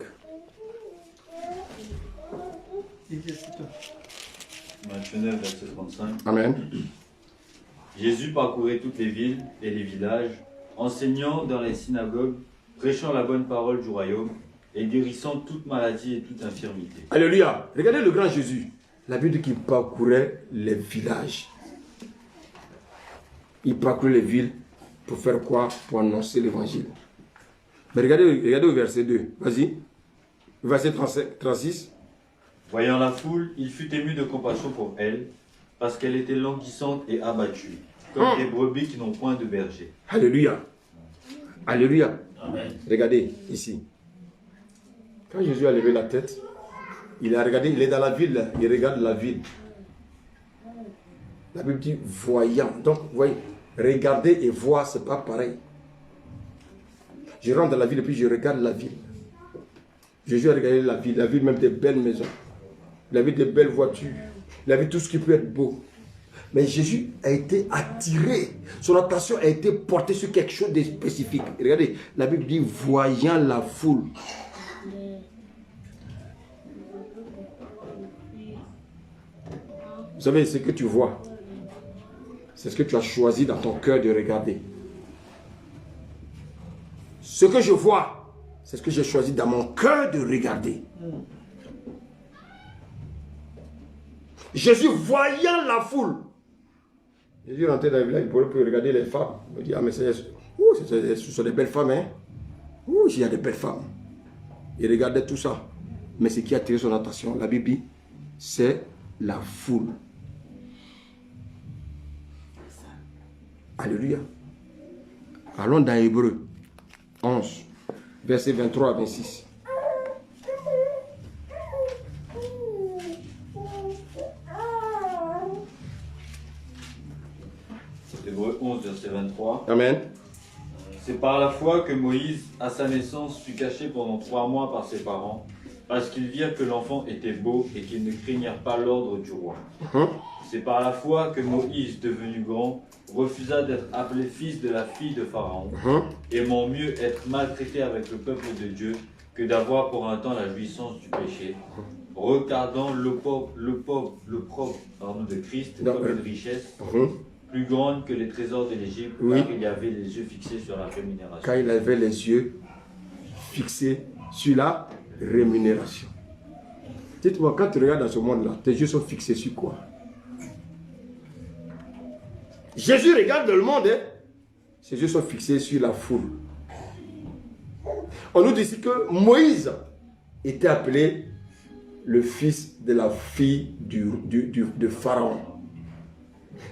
Matthieu 9, verset 35. Amen. Jésus parcourait toutes les villes et les villages, enseignant dans les synagogues, prêchant la bonne parole du royaume et guérissant toute maladie et toute infirmité. Alléluia. Regardez le grand Jésus. La Bible dit qu'il parcourait les villages. Il parcourait les villes pour faire quoi? Pour annoncer l'évangile. Mais regardez au verset 2. Vas-y. Verset 36. Voyant la foule, il fut ému de compassion pour elle, parce qu'elle était languissante et abattue, comme des brebis qui n'ont point de berger. Alléluia. Alléluia. Amen. Regardez ici. Quand Jésus a levé la tête, il a regardé, il est dans la ville, là, il regarde la ville. La Bible dit voyant. Donc, vous voyez, regarder et voir, c'est pas pareil. Je rentre dans la ville et puis je regarde la ville. Jésus a regardé la ville même des belles maisons. Il a vu des belles voitures. Il a vu tout ce qui peut être beau. Mais Jésus a été attiré. Son attention a été portée sur quelque chose de spécifique. Regardez, la Bible dit voyant la foule. Vous savez, ce que tu vois, c'est ce que tu as choisi dans ton cœur de regarder. Ce que je vois, c'est ce que j'ai choisi dans mon cœur de regarder. Jésus voyant la foule. Jésus rentrait dans le village, il pouvait regarder les femmes. Il dit, ah mais ce sont des belles femmes, hein. Ouh, il y a des belles femmes. Il regardait tout ça. Mais ce qui a attiré son attention, la Bible dit, c'est la foule. Alléluia. Allons dans Hébreux 11, versets 23 à 26. Hébreux 11, verset 23. Amen. C'est par la foi que Moïse, à sa naissance, fut caché pendant 3 mois par ses parents, parce qu'ils virent que l'enfant était beau et qu'ils ne craignirent pas l'ordre du roi. C'est par la foi que Moïse, devenu grand, refusa d'être appelé fils de la fille de Pharaon, aimant mieux être maltraité avec le peuple de Dieu que d'avoir pour un temps la jouissance du péché, regardant le propre de Christ comme une richesse plus grande que les trésors de l'Égypte, car il y avait les yeux fixés sur la rémunération. Car il avait les yeux fixés sur la rémunération. Dites-moi, quand tu regardes dans ce monde-là, tes yeux sont fixés sur quoi? Jésus regarde dans le monde, hein? Ses yeux sont fixés sur la foule. On nous dit ici que Moïse était appelé le fils de la fille de Pharaon.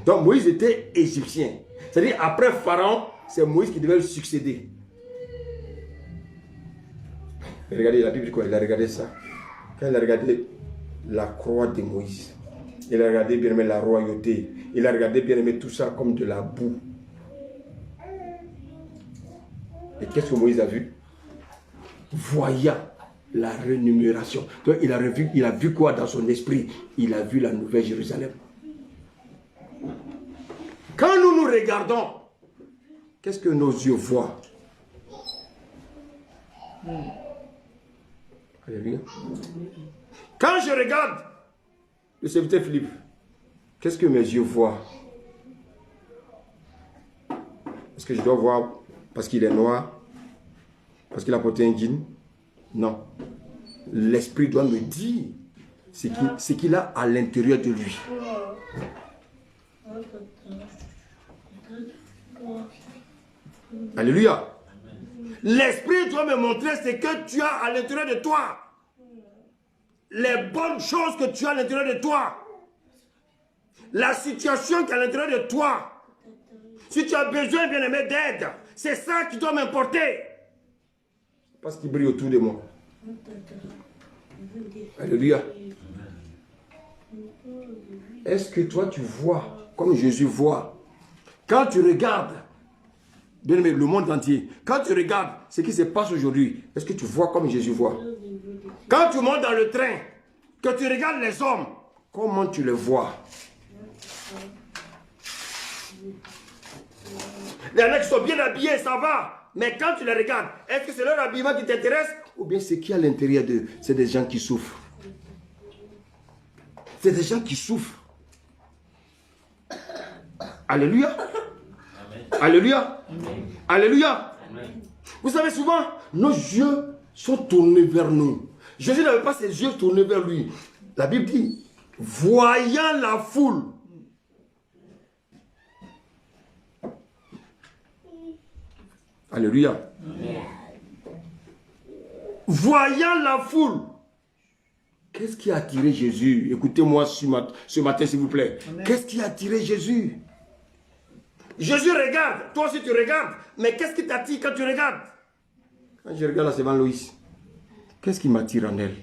Donc Moïse était égyptien. C'est-à-dire après Pharaon, c'est Moïse qui devait le succéder. Regardez la Bible, quoi, il a regardé ça. Quand il a regardé la croix de Moïse, il a regardé bien aimé la royauté, il a regardé bien aimé tout ça comme de la boue. Et qu'est-ce que Moïse a vu? Voyant la rémunération. Donc il a vu quoi dans son esprit? Il a vu la nouvelle Jérusalem. Quand nous regardons, qu'est-ce que nos yeux voient? Alléluia. Quand je regarde le serviteur Philippe, qu'est-ce que mes yeux voient? Est-ce que je dois voir parce qu'il est noir? Parce qu'il a porté un jean? Non. L'esprit doit me dire ce qu'il a à l'intérieur de lui. Alléluia. L'esprit doit me montrer ce que tu as à l'intérieur de toi. Les bonnes choses que tu as à l'intérieur de toi. La situation qui est à l'intérieur de toi. Si tu as besoin, bien aimé, d'aide, c'est ça qui doit m'importer. Parce qu'il brille autour de moi. Alléluia. Est-ce que toi tu vois comme Jésus voit? Quand tu regardes, bien aimé, le monde entier, quand tu regardes ce qui se passe aujourd'hui, est-ce que tu vois comme Jésus voit? Quand tu montes dans le train, que tu regardes les hommes, comment tu les vois? Les mecs sont bien habillés, ça va. Mais quand tu les regardes, est-ce que c'est leur habillement qui t'intéresse? Ou bien ce qui est à l'intérieur d'eux, c'est des gens qui souffrent. C'est des gens qui souffrent. Alléluia. Amen. Alléluia. Amen. Alléluia. Amen. Vous savez, souvent, nos yeux sont tournés vers nous. Jésus n'avait pas ses yeux tournés vers lui. La Bible dit, voyant la foule. Alléluia. Amen. Voyant la foule. Qu'est-ce qui a attiré Jésus? Écoutez-moi ce matin, s'il vous plaît. Qu'est-ce qui a attiré Jésus? Jésus regarde. Toi aussi tu regardes. Mais qu'est-ce qui t'attire quand tu regardes? Quand je regarde la Sylvain Loïs, qu'est-ce qui m'attire en elle?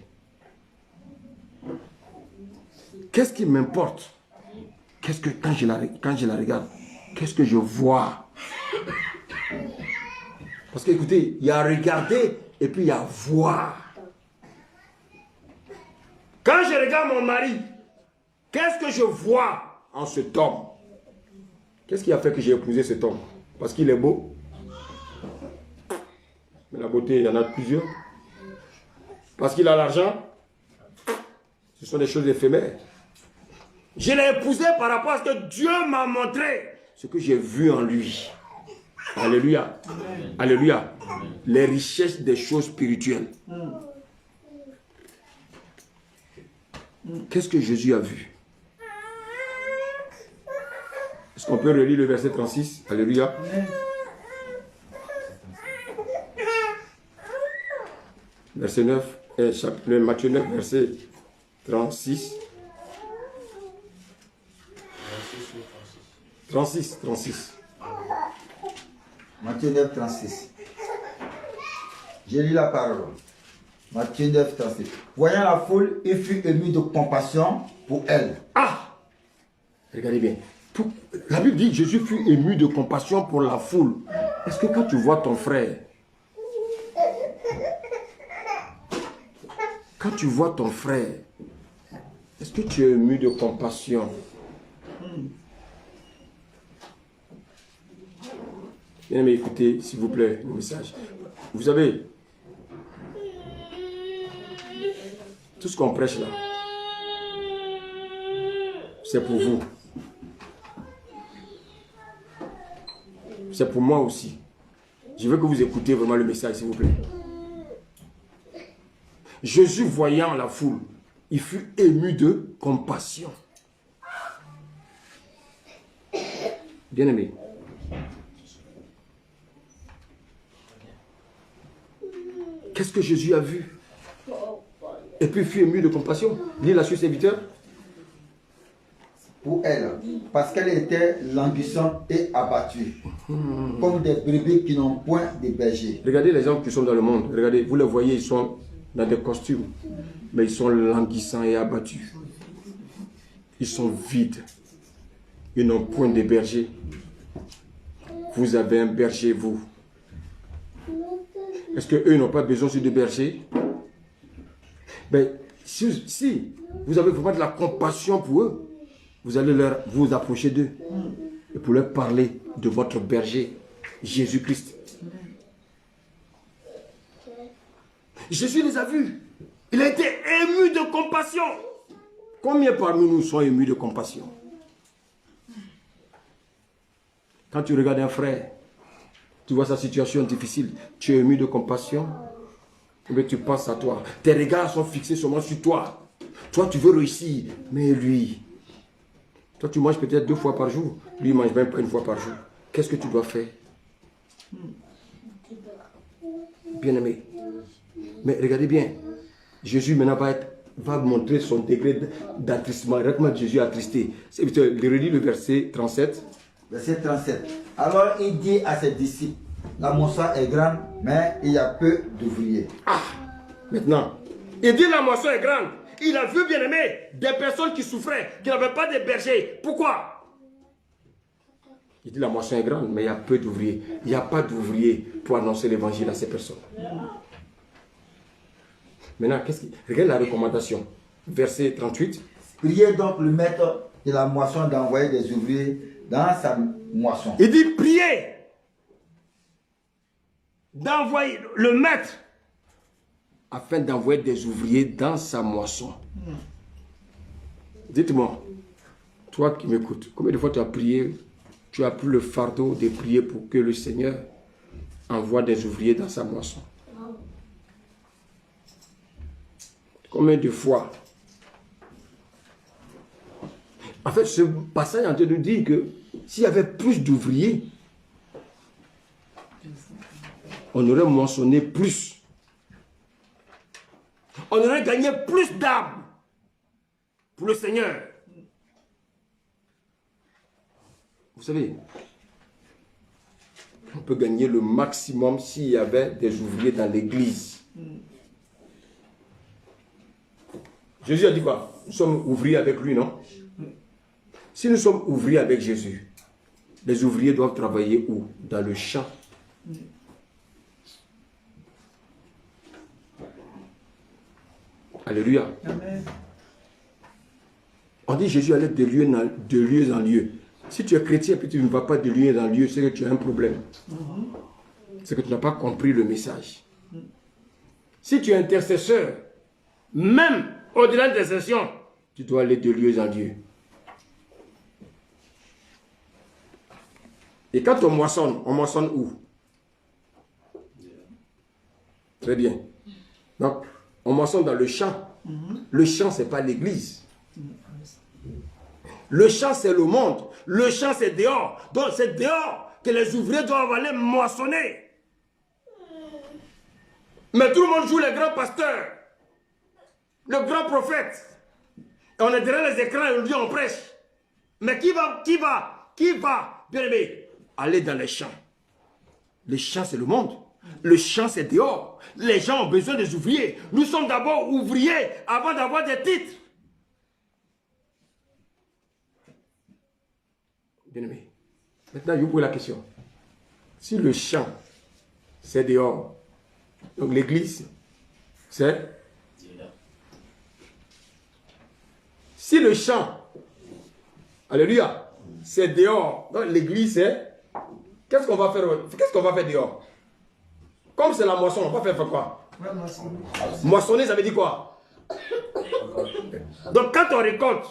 Qu'est-ce qui m'importe? Qu'est-ce que quand je la regarde, qu'est-ce que je vois? Parce que écoutez, il y a regarder et puis il y a voir. Quand je regarde mon mari, qu'est-ce que je vois en cet homme? Qu'est-ce qui a fait que j'ai épousé cet homme? Parce qu'il est beau? Mais la beauté, il y en a plusieurs. Parce qu'il a l'argent? Ce sont des choses éphémères. Je l'ai épousé par rapport à ce que Dieu m'a montré, ce que j'ai vu en lui. Alléluia. Alléluia. Les richesses des choses spirituelles. Qu'est-ce que Jésus a vu? Est-ce qu'on peut relire le verset 36? Alléluia. Verset 9, chapitre Matthieu 9, verset 36. 36. Matthieu 9, 36. J'ai lu la parole. Matthieu 9, 36. Voyant la foule, il fut ému de compassion pour elle. Ah! Regardez bien. La Bible dit que Jésus fut ému de compassion pour la foule. Est-ce que quand tu vois ton frère, est-ce que tu es ému de compassion? Bien aimé, écoutez, s'il vous plaît, le message. Vous savez, tout ce qu'on prêche là, c'est pour vous. C'est pour moi aussi. Je veux que vous écoutez vraiment le message, s'il vous plaît. Jésus, voyant la foule, il fut ému de compassion. Bien-aimé. Qu'est-ce que Jésus a vu? Et puis il fut ému de compassion. Lis la suite, serviteur. Pour elle, parce qu'elle était languissante et abattue, comme des brebis qui n'ont point de berger. Regardez les gens qui sont dans le monde. Regardez, vous les voyez, ils sont dans des costumes, mais ils sont languissants et abattus. Ils sont vides. Ils n'ont point de berger. Vous avez un berger, vous. Est-ce qu'eux n'ont pas besoin de berger? Ben, si vous avez vraiment de la compassion pour eux, vous allez vous approcher d'eux et pour leur parler de votre berger, Jésus-Christ. Jésus les a vus. Il a été ému de compassion. Combien parmi nous sont émus de compassion? Quand tu regardes un frère, tu vois sa situation difficile, tu es ému de compassion, mais tu penses à toi. Tes regards sont fixés seulement sur toi. Toi, tu veux réussir, mais lui, toi, tu manges peut-être 2 fois par jour. Lui, il ne mange même pas 1 fois par jour. Qu'est-ce que tu dois faire? Bien-aimé. Mais regardez bien. Jésus maintenant va montrer son degré d'attristement. Regarde-moi, Jésus a attristé. Relis le verset 37. Verset 37. Alors il dit à ses disciples, la moisson est grande, mais il y a peu d'ouvriers. Ah, maintenant, il dit la moisson est grande. Il a vu, bien aimé, des personnes qui souffraient, qui n'avaient pas de berger. Pourquoi? Il dit la moisson est grande, mais il y a peu d'ouvriers. Il n'y a pas d'ouvriers pour annoncer l'évangile à ces personnes. Maintenant, regarde la recommandation. Verset 38. Priez donc le maître de la moisson d'envoyer des ouvriers dans sa moisson. Il dit priez d'envoyer le maître afin d'envoyer des ouvriers dans sa moisson. Dites-moi, toi qui m'écoutes, combien de fois tu as prié, tu as pris le fardeau de prier pour que le Seigneur envoie des ouvriers dans sa moisson? Combien de fois? En fait, ce passage est en train de dire que s'il y avait plus d'ouvriers, on aurait moissonné plus. On aurait gagné plus d'âmes pour le Seigneur. Vous savez, on peut gagner le maximum s'il y avait des ouvriers dans l'église. Jésus a dit quoi? Nous sommes ouvriers avec lui, non? Si nous sommes ouvriers avec Jésus, les ouvriers doivent travailler où? Dans le champ. Alléluia. Amen. On dit Jésus allait de lieu en lieu. Si tu es chrétien et que tu ne vas pas de lieu en lieu, c'est que tu as un problème. C'est que tu n'as pas compris le message. Si tu es intercesseur, même au-delà de l'intercession, tu dois aller de lieu en lieu. Et quand on moissonne où? Très bien. Donc, on moissonne dans le champ. Le champ, ce n'est pas l'église. Le champ, c'est le monde. Le champ, c'est dehors. Donc, c'est dehors que les ouvriers doivent aller moissonner. Mais tout le monde joue les grands pasteurs, le grand prophète. Et on est derrière les écrans et on dit on prêche. Mais qui va, bien aimé, aller dans les champs? Les champs, c'est le monde. Le champ, c'est dehors. Les gens ont besoin des ouvriers. Nous sommes d'abord ouvriers avant d'avoir des titres. Bien aimé. Maintenant, je vous pose la question. Si le champ, c'est dehors, donc l'église, c'est... Si le champ, alléluia, c'est dehors, donc l'église, c'est... Qu'est-ce qu'on va faire dehors? Comme c'est la moisson, on va faire quoi? Moissonner, ça veut dire quoi? Donc quand on récolte,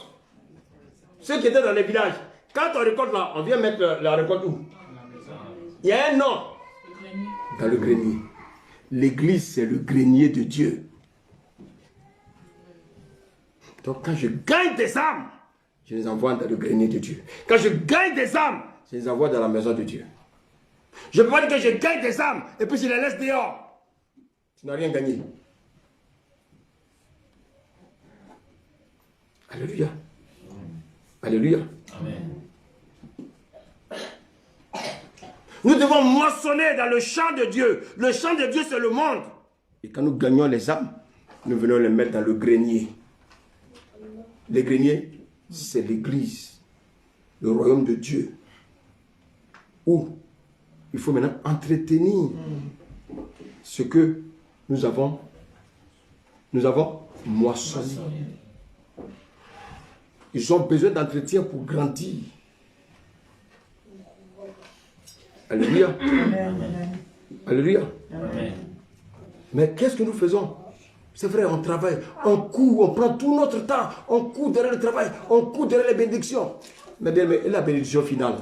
ceux qui étaient dans les villages, quand on récolte là, on vient mettre la récolte où? Il y a un nom. Dans le grenier. L'église, c'est le grenier de Dieu. Donc quand je gagne des âmes, je les envoie dans le grenier de Dieu. Quand je gagne des âmes, je les envoie dans la maison de Dieu. Je ne peux pas dire que je gagne des âmes et puis je les laisse dehors. Tu n'as rien gagné. Alléluia. Alléluia. Amen. Nous devons moissonner dans le champ de Dieu. Le champ de Dieu, c'est le monde. Et quand nous gagnons les âmes, nous venons les mettre dans le grenier. Le grenier, c'est l'église, le royaume de Dieu. Où il faut maintenant entretenir ce que nous avons moissonné. Ils ont besoin d'entretien pour grandir. Alléluia. Alléluia. Amen. Mais qu'est-ce que nous faisons? C'est vrai, on travaille, on court, on prend tout notre temps, on court derrière le travail, on court derrière les bénédictions. Mais bien, et la bénédiction finale?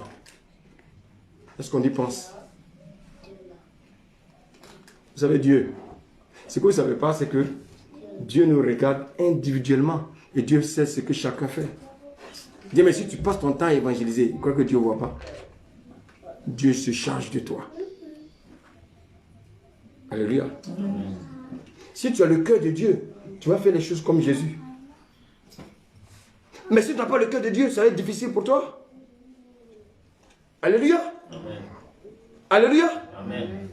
Est-ce qu'on y pense? Vous savez, Dieu, ce que vous ne savez pas, c'est que Dieu nous regarde individuellement et Dieu sait ce que chacun fait. Dis, mais si tu passes ton temps à évangéliser, il croit que Dieu ne voit pas. Dieu se charge de toi. Alléluia. Si tu as le cœur de Dieu, tu vas faire les choses comme Jésus. Mais si tu n'as pas le cœur de Dieu, ça va être difficile pour toi. Alléluia. Amen. Alléluia. Amen.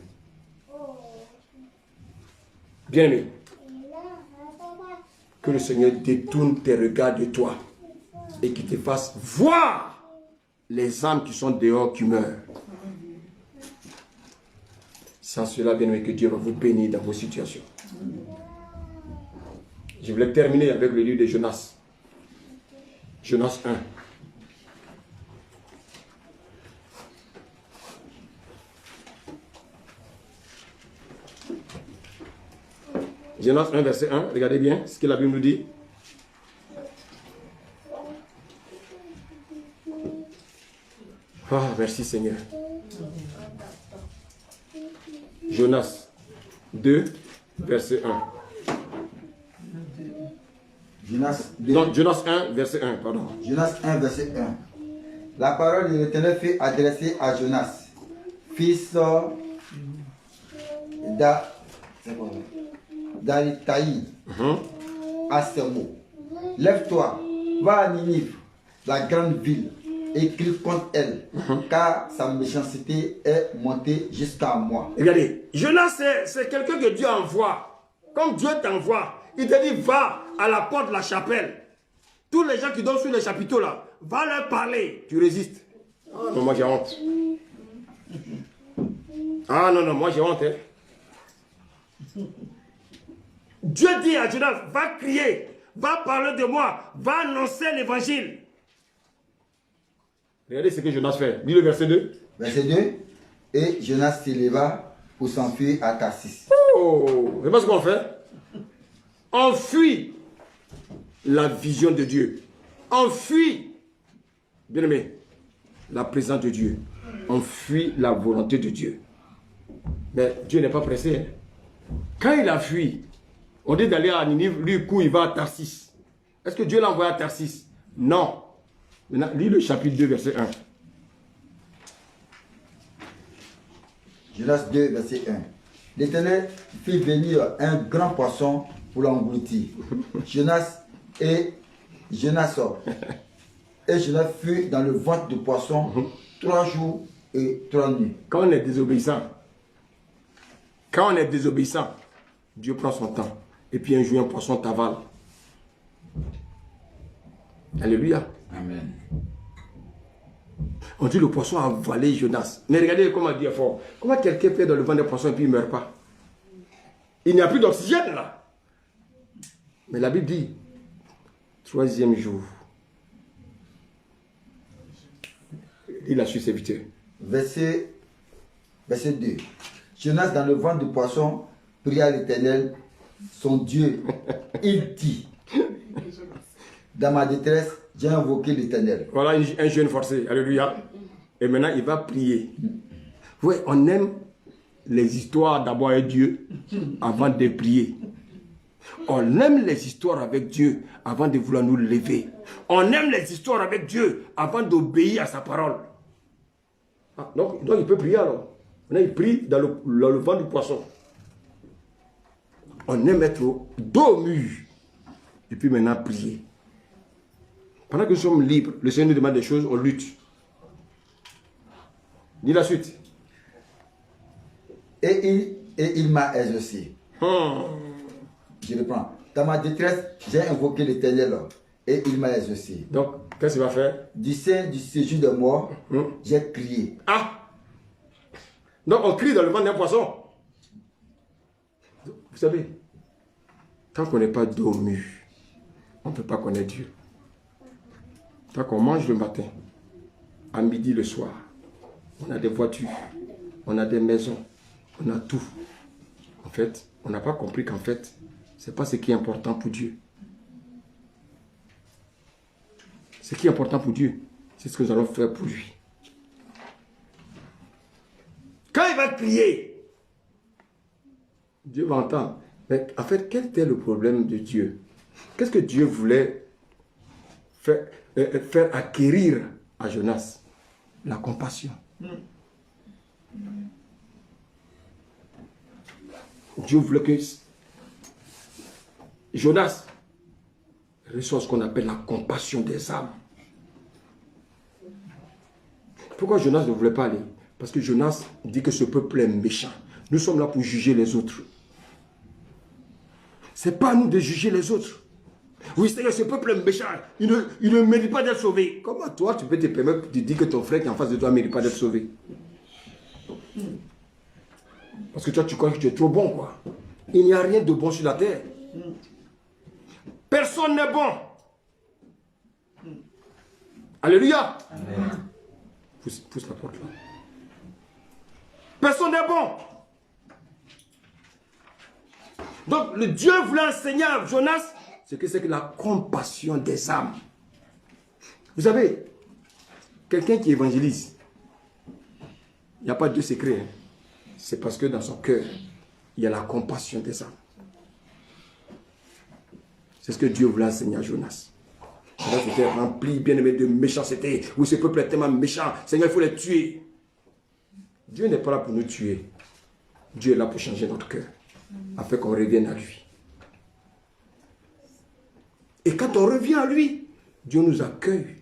Bien-aimé, que le Seigneur détourne tes regards de toi et qu'il te fasse voir les âmes qui sont dehors qui meurent. Sans cela, bien-aimé, que Dieu va vous bénir dans vos situations. Je voulais terminer avec le livre de Jonas. Jonas 1. Jonas 1, verset 1. Regardez bien ce que la Bible nous dit. Ah, merci Seigneur. Jonas 2, verset 1. Jonas 2. Non, Jonas 1, verset 1, pardon. Jonas 1, verset 1. La parole de l'Éternel fut adressée à Jonas, fils d'Amittai, à ces mots. Lève-toi, va à Ninive, la grande ville, et crie contre elle, car sa méchanceté est montée jusqu'à moi. Regardez, Jonas, c'est quelqu'un que Dieu envoie. Comme Dieu t'envoie, il te dit, va à la porte de la chapelle. Tous les gens qui dorment sur les chapiteaux là, va leur parler. Tu résistes. Ah non, moi j'ai honte. Ah non, moi j'ai honte. Hein. Dieu dit à Jonas, va crier, va parler de moi, va annoncer l'évangile. Regardez ce que Jonas fait. Lis le verset 2. Verset 2. Et Jonas s'éleva pour s'enfuir à Tarsis. Oh, c'est pas ce qu'on fait. On fuit la vision de Dieu. On fuit, bien aimé, la présence de Dieu. on fuit la volonté de Dieu. Mais Dieu n'est pas pressé. Hein. Quand il a fui, on dit d'aller à Ninive, lui, il va à Tarsis. Est-ce que Dieu l'a envoyé à Tarsis? Non. Maintenant, lis le chapitre 2, verset 1. Jonas 2, verset 1. L'Éternel fit venir un grand poisson pour l'engloutir. Jonas sort. Et Jonas fut dans le ventre du poisson 3 jours et 3 nuits. Quand on est désobéissant, Dieu prend son temps. Et puis un jour, un poisson t'avale. Alléluia. Amen. On dit le poisson a avalé Jonas. Mais regardez comment dire fort. Comment quelqu'un fait dans le ventre des poissons et puis il ne meurt pas? Il n'y a plus d'oxygène là. Mais la Bible dit, 3e jour. Il a su s'éviter. Verset 2. Jonas dans le ventre du poisson pria l'Éternel, son Dieu. Il dit, dans ma détresse, j'ai invoqué l'Éternel. Voilà un jeune forcé. Alléluia. Et maintenant, il va prier. Oui, on aime les histoires d'abord avec Dieu avant de prier. On aime les histoires avec Dieu avant de vouloir nous lever. On aime les histoires avec Dieu avant d'obéir à sa parole. Ah, donc il peut prier alors. Maintenant, il prie dans le ventre du poisson. On aime être dos au mur. Et puis maintenant, prier. Pendant que nous sommes libres, le Seigneur nous demande des choses, on lutte. Dis la suite. Et il m'a exaucé. Je reprends. Dans ma détresse, j'ai invoqué l'Éternel et il m'a exaucé. Donc, qu'est-ce qu'il va faire? Du sein du séjour de mort, j'ai crié. Ah! Donc, on crie dans le ventre d'un poisson. Vous savez, tant qu'on n'est pas dos au mur, on ne peut pas connaître Dieu. Tant qu'on mange le matin, à midi, le soir, on a des voitures, on a des maisons, on a tout. En fait, on n'a pas compris qu'en fait, ce n'est pas ce qui est important pour Dieu. Ce qui est important pour Dieu, c'est ce que nous allons faire pour lui. Quand il va crier, Dieu va entendre. Mais en fait, quel était le problème de Dieu? Qu'est-ce que Dieu voulait faire acquérir à Jonas? La compassion. Dieu voulait que Jonas reçoive ce qu'on appelle la compassion des âmes. Pourquoi Jonas ne voulait pas aller? Parce que Jonas dit que ce peuple est méchant. Nous sommes là pour juger les autres. Ce n'est pas à nous de juger les autres. Oui, c'est-à-dire ce peuple est méchant. Il ne mérite pas d'être sauvé. Comment toi, tu peux te permettre de dire que ton frère qui est en face de toi ne mérite pas d'être sauvé? Parce que toi, tu crois que tu es trop bon, quoi. Il n'y a rien de bon sur la terre. Personne n'est bon. Alléluia. Amen. Pousse la porte là. Personne n'est bon. Donc, le Dieu voulait enseigner à Jonas ce que c'est que la compassion des âmes. Vous savez, quelqu'un qui évangélise, il n'y a pas de secret. Hein. C'est parce que dans son cœur, il y a la compassion des âmes. C'est ce que Dieu voulait enseigner à Jonas. Jonas était rempli, bien aimé, de méchanceté. Oui, ce peuple est tellement méchant. Seigneur, il faut les tuer. Dieu n'est pas là pour nous tuer. Dieu est là pour changer notre cœur. Afin qu'on revienne à lui. Et quand on revient à lui, Dieu nous accueille.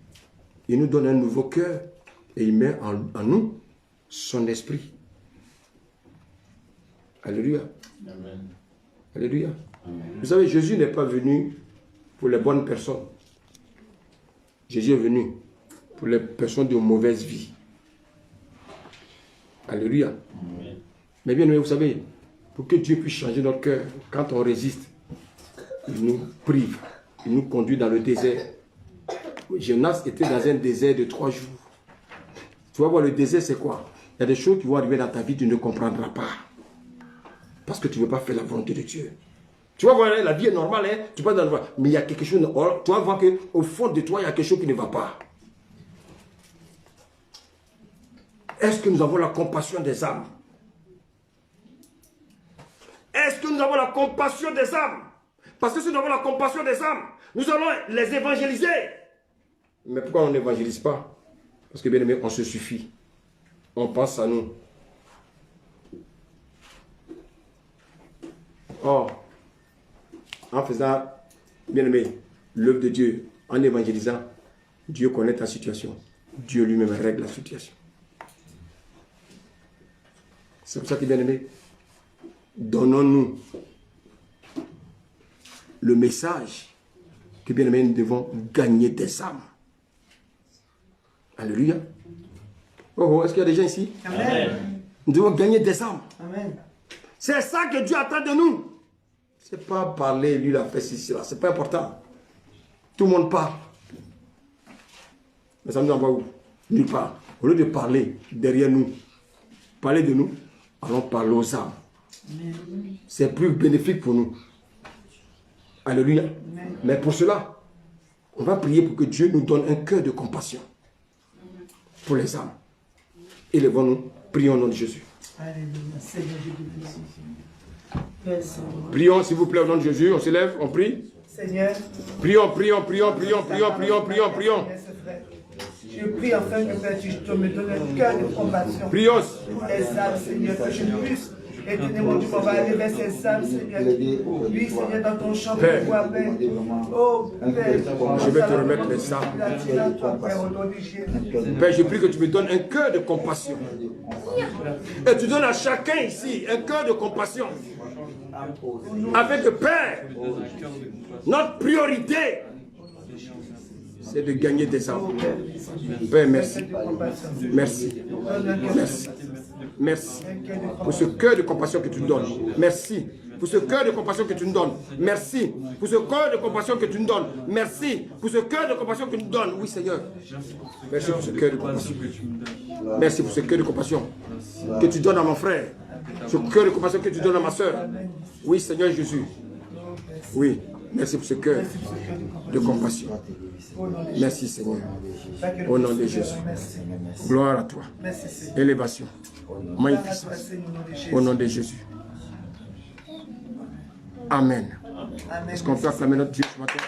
Il nous donne un nouveau cœur. Et il met en nous son esprit. Alléluia. Amen. Alléluia. Amen. Vous savez, Jésus n'est pas venu pour les bonnes personnes. Jésus est venu pour les personnes de mauvaise vie. Alléluia. Amen. Mais bien aimé, vous savez, pour que Dieu puisse changer notre cœur, quand on résiste, il nous prive, il nous conduit dans le désert. Jonas était dans un désert de 3 jours. Tu vas voir, le désert, c'est quoi? Il y a des choses qui vont arriver dans ta vie, tu ne comprendras pas. Parce que tu ne veux pas faire la volonté de Dieu. Tu vas voir, la vie est normale, hein? Tu vas dans le... mais il y a quelque chose, tu vas voir qu'au fond de toi, il y a quelque chose qui ne va pas. Est-ce que nous avons la compassion des âmes? Est-ce que nous avons la compassion des âmes? Parce que si nous avons la compassion des âmes, nous allons les évangéliser. Mais pourquoi on n'évangélise pas? Parce que bien aimé, on se suffit. On pense à nous. Or, en faisant, bien aimé, l'œuvre de Dieu, en évangélisant, Dieu connaît ta situation. Dieu lui-même règle la situation. C'est pour ça que, bien aimé, donnons-nous le message que, bien aimé, nous devons gagner des âmes. Alléluia. Oh, est-ce qu'il y a des gens ici? Amen. Nous devons gagner des âmes. Amen. C'est ça que Dieu attend de nous. C'est pas parler, lui, il a fait ceci, là. C'est pas important. Tout le monde parle. Mais ça nous envoie où? Nulle part. Au lieu de parler derrière nous, parler de nous, allons parler aux âmes. C'est plus bénéfique pour nous. Alléluia. Mais pour cela, on va prier pour que Dieu nous donne un cœur de compassion pour les âmes. Élevons-nous, prions au nom de Jésus. Alléluia. Seigneur, je te bénis. Père Saint-Roi. Prions, s'il vous plaît, au nom de Jésus. On se lève, on prie. Seigneur. Prions, prions, prions, prions, prions, prions, prions, prions. Je prie afin que Père, tu me donnes un cœur de compassion. Prions. Pour les âmes, Seigneur, que je puisse. Étonnez-moi, tu m'en vas aller vers ces âmes, Seigneur. Oui, Seigneur, dans ton champ, Père. vois, Père. Oh, Père. Je vais te remettre les âmes. Père, je prie que tu me donnes un cœur de compassion. Et tu donnes à chacun ici un cœur de compassion. Avec le Père, notre priorité, c'est de gagner des âmes. Père, merci. Merci. Merci. Merci pour ce cœur de compassion que tu nous donnes. Merci pour ce cœur de compassion que tu nous donnes. Merci pour ce cœur de compassion que tu nous donnes. Merci pour ce cœur de compassion que tu nous donnes. Oui, Seigneur. Merci pour ce cœur de compassion. Merci pour ce cœur de compassion que tu donnes à mon frère. Ce cœur de compassion que tu donnes à ma soeur. Oui, Seigneur Jésus. Oui, merci pour ce cœur de compassion. Merci, Seigneur. Au nom de Jésus. Gloire à toi. Élévation. Magnificence. Au nom de Jésus. Amen. Est-ce qu'on peut acclamer notre Dieu ce matin?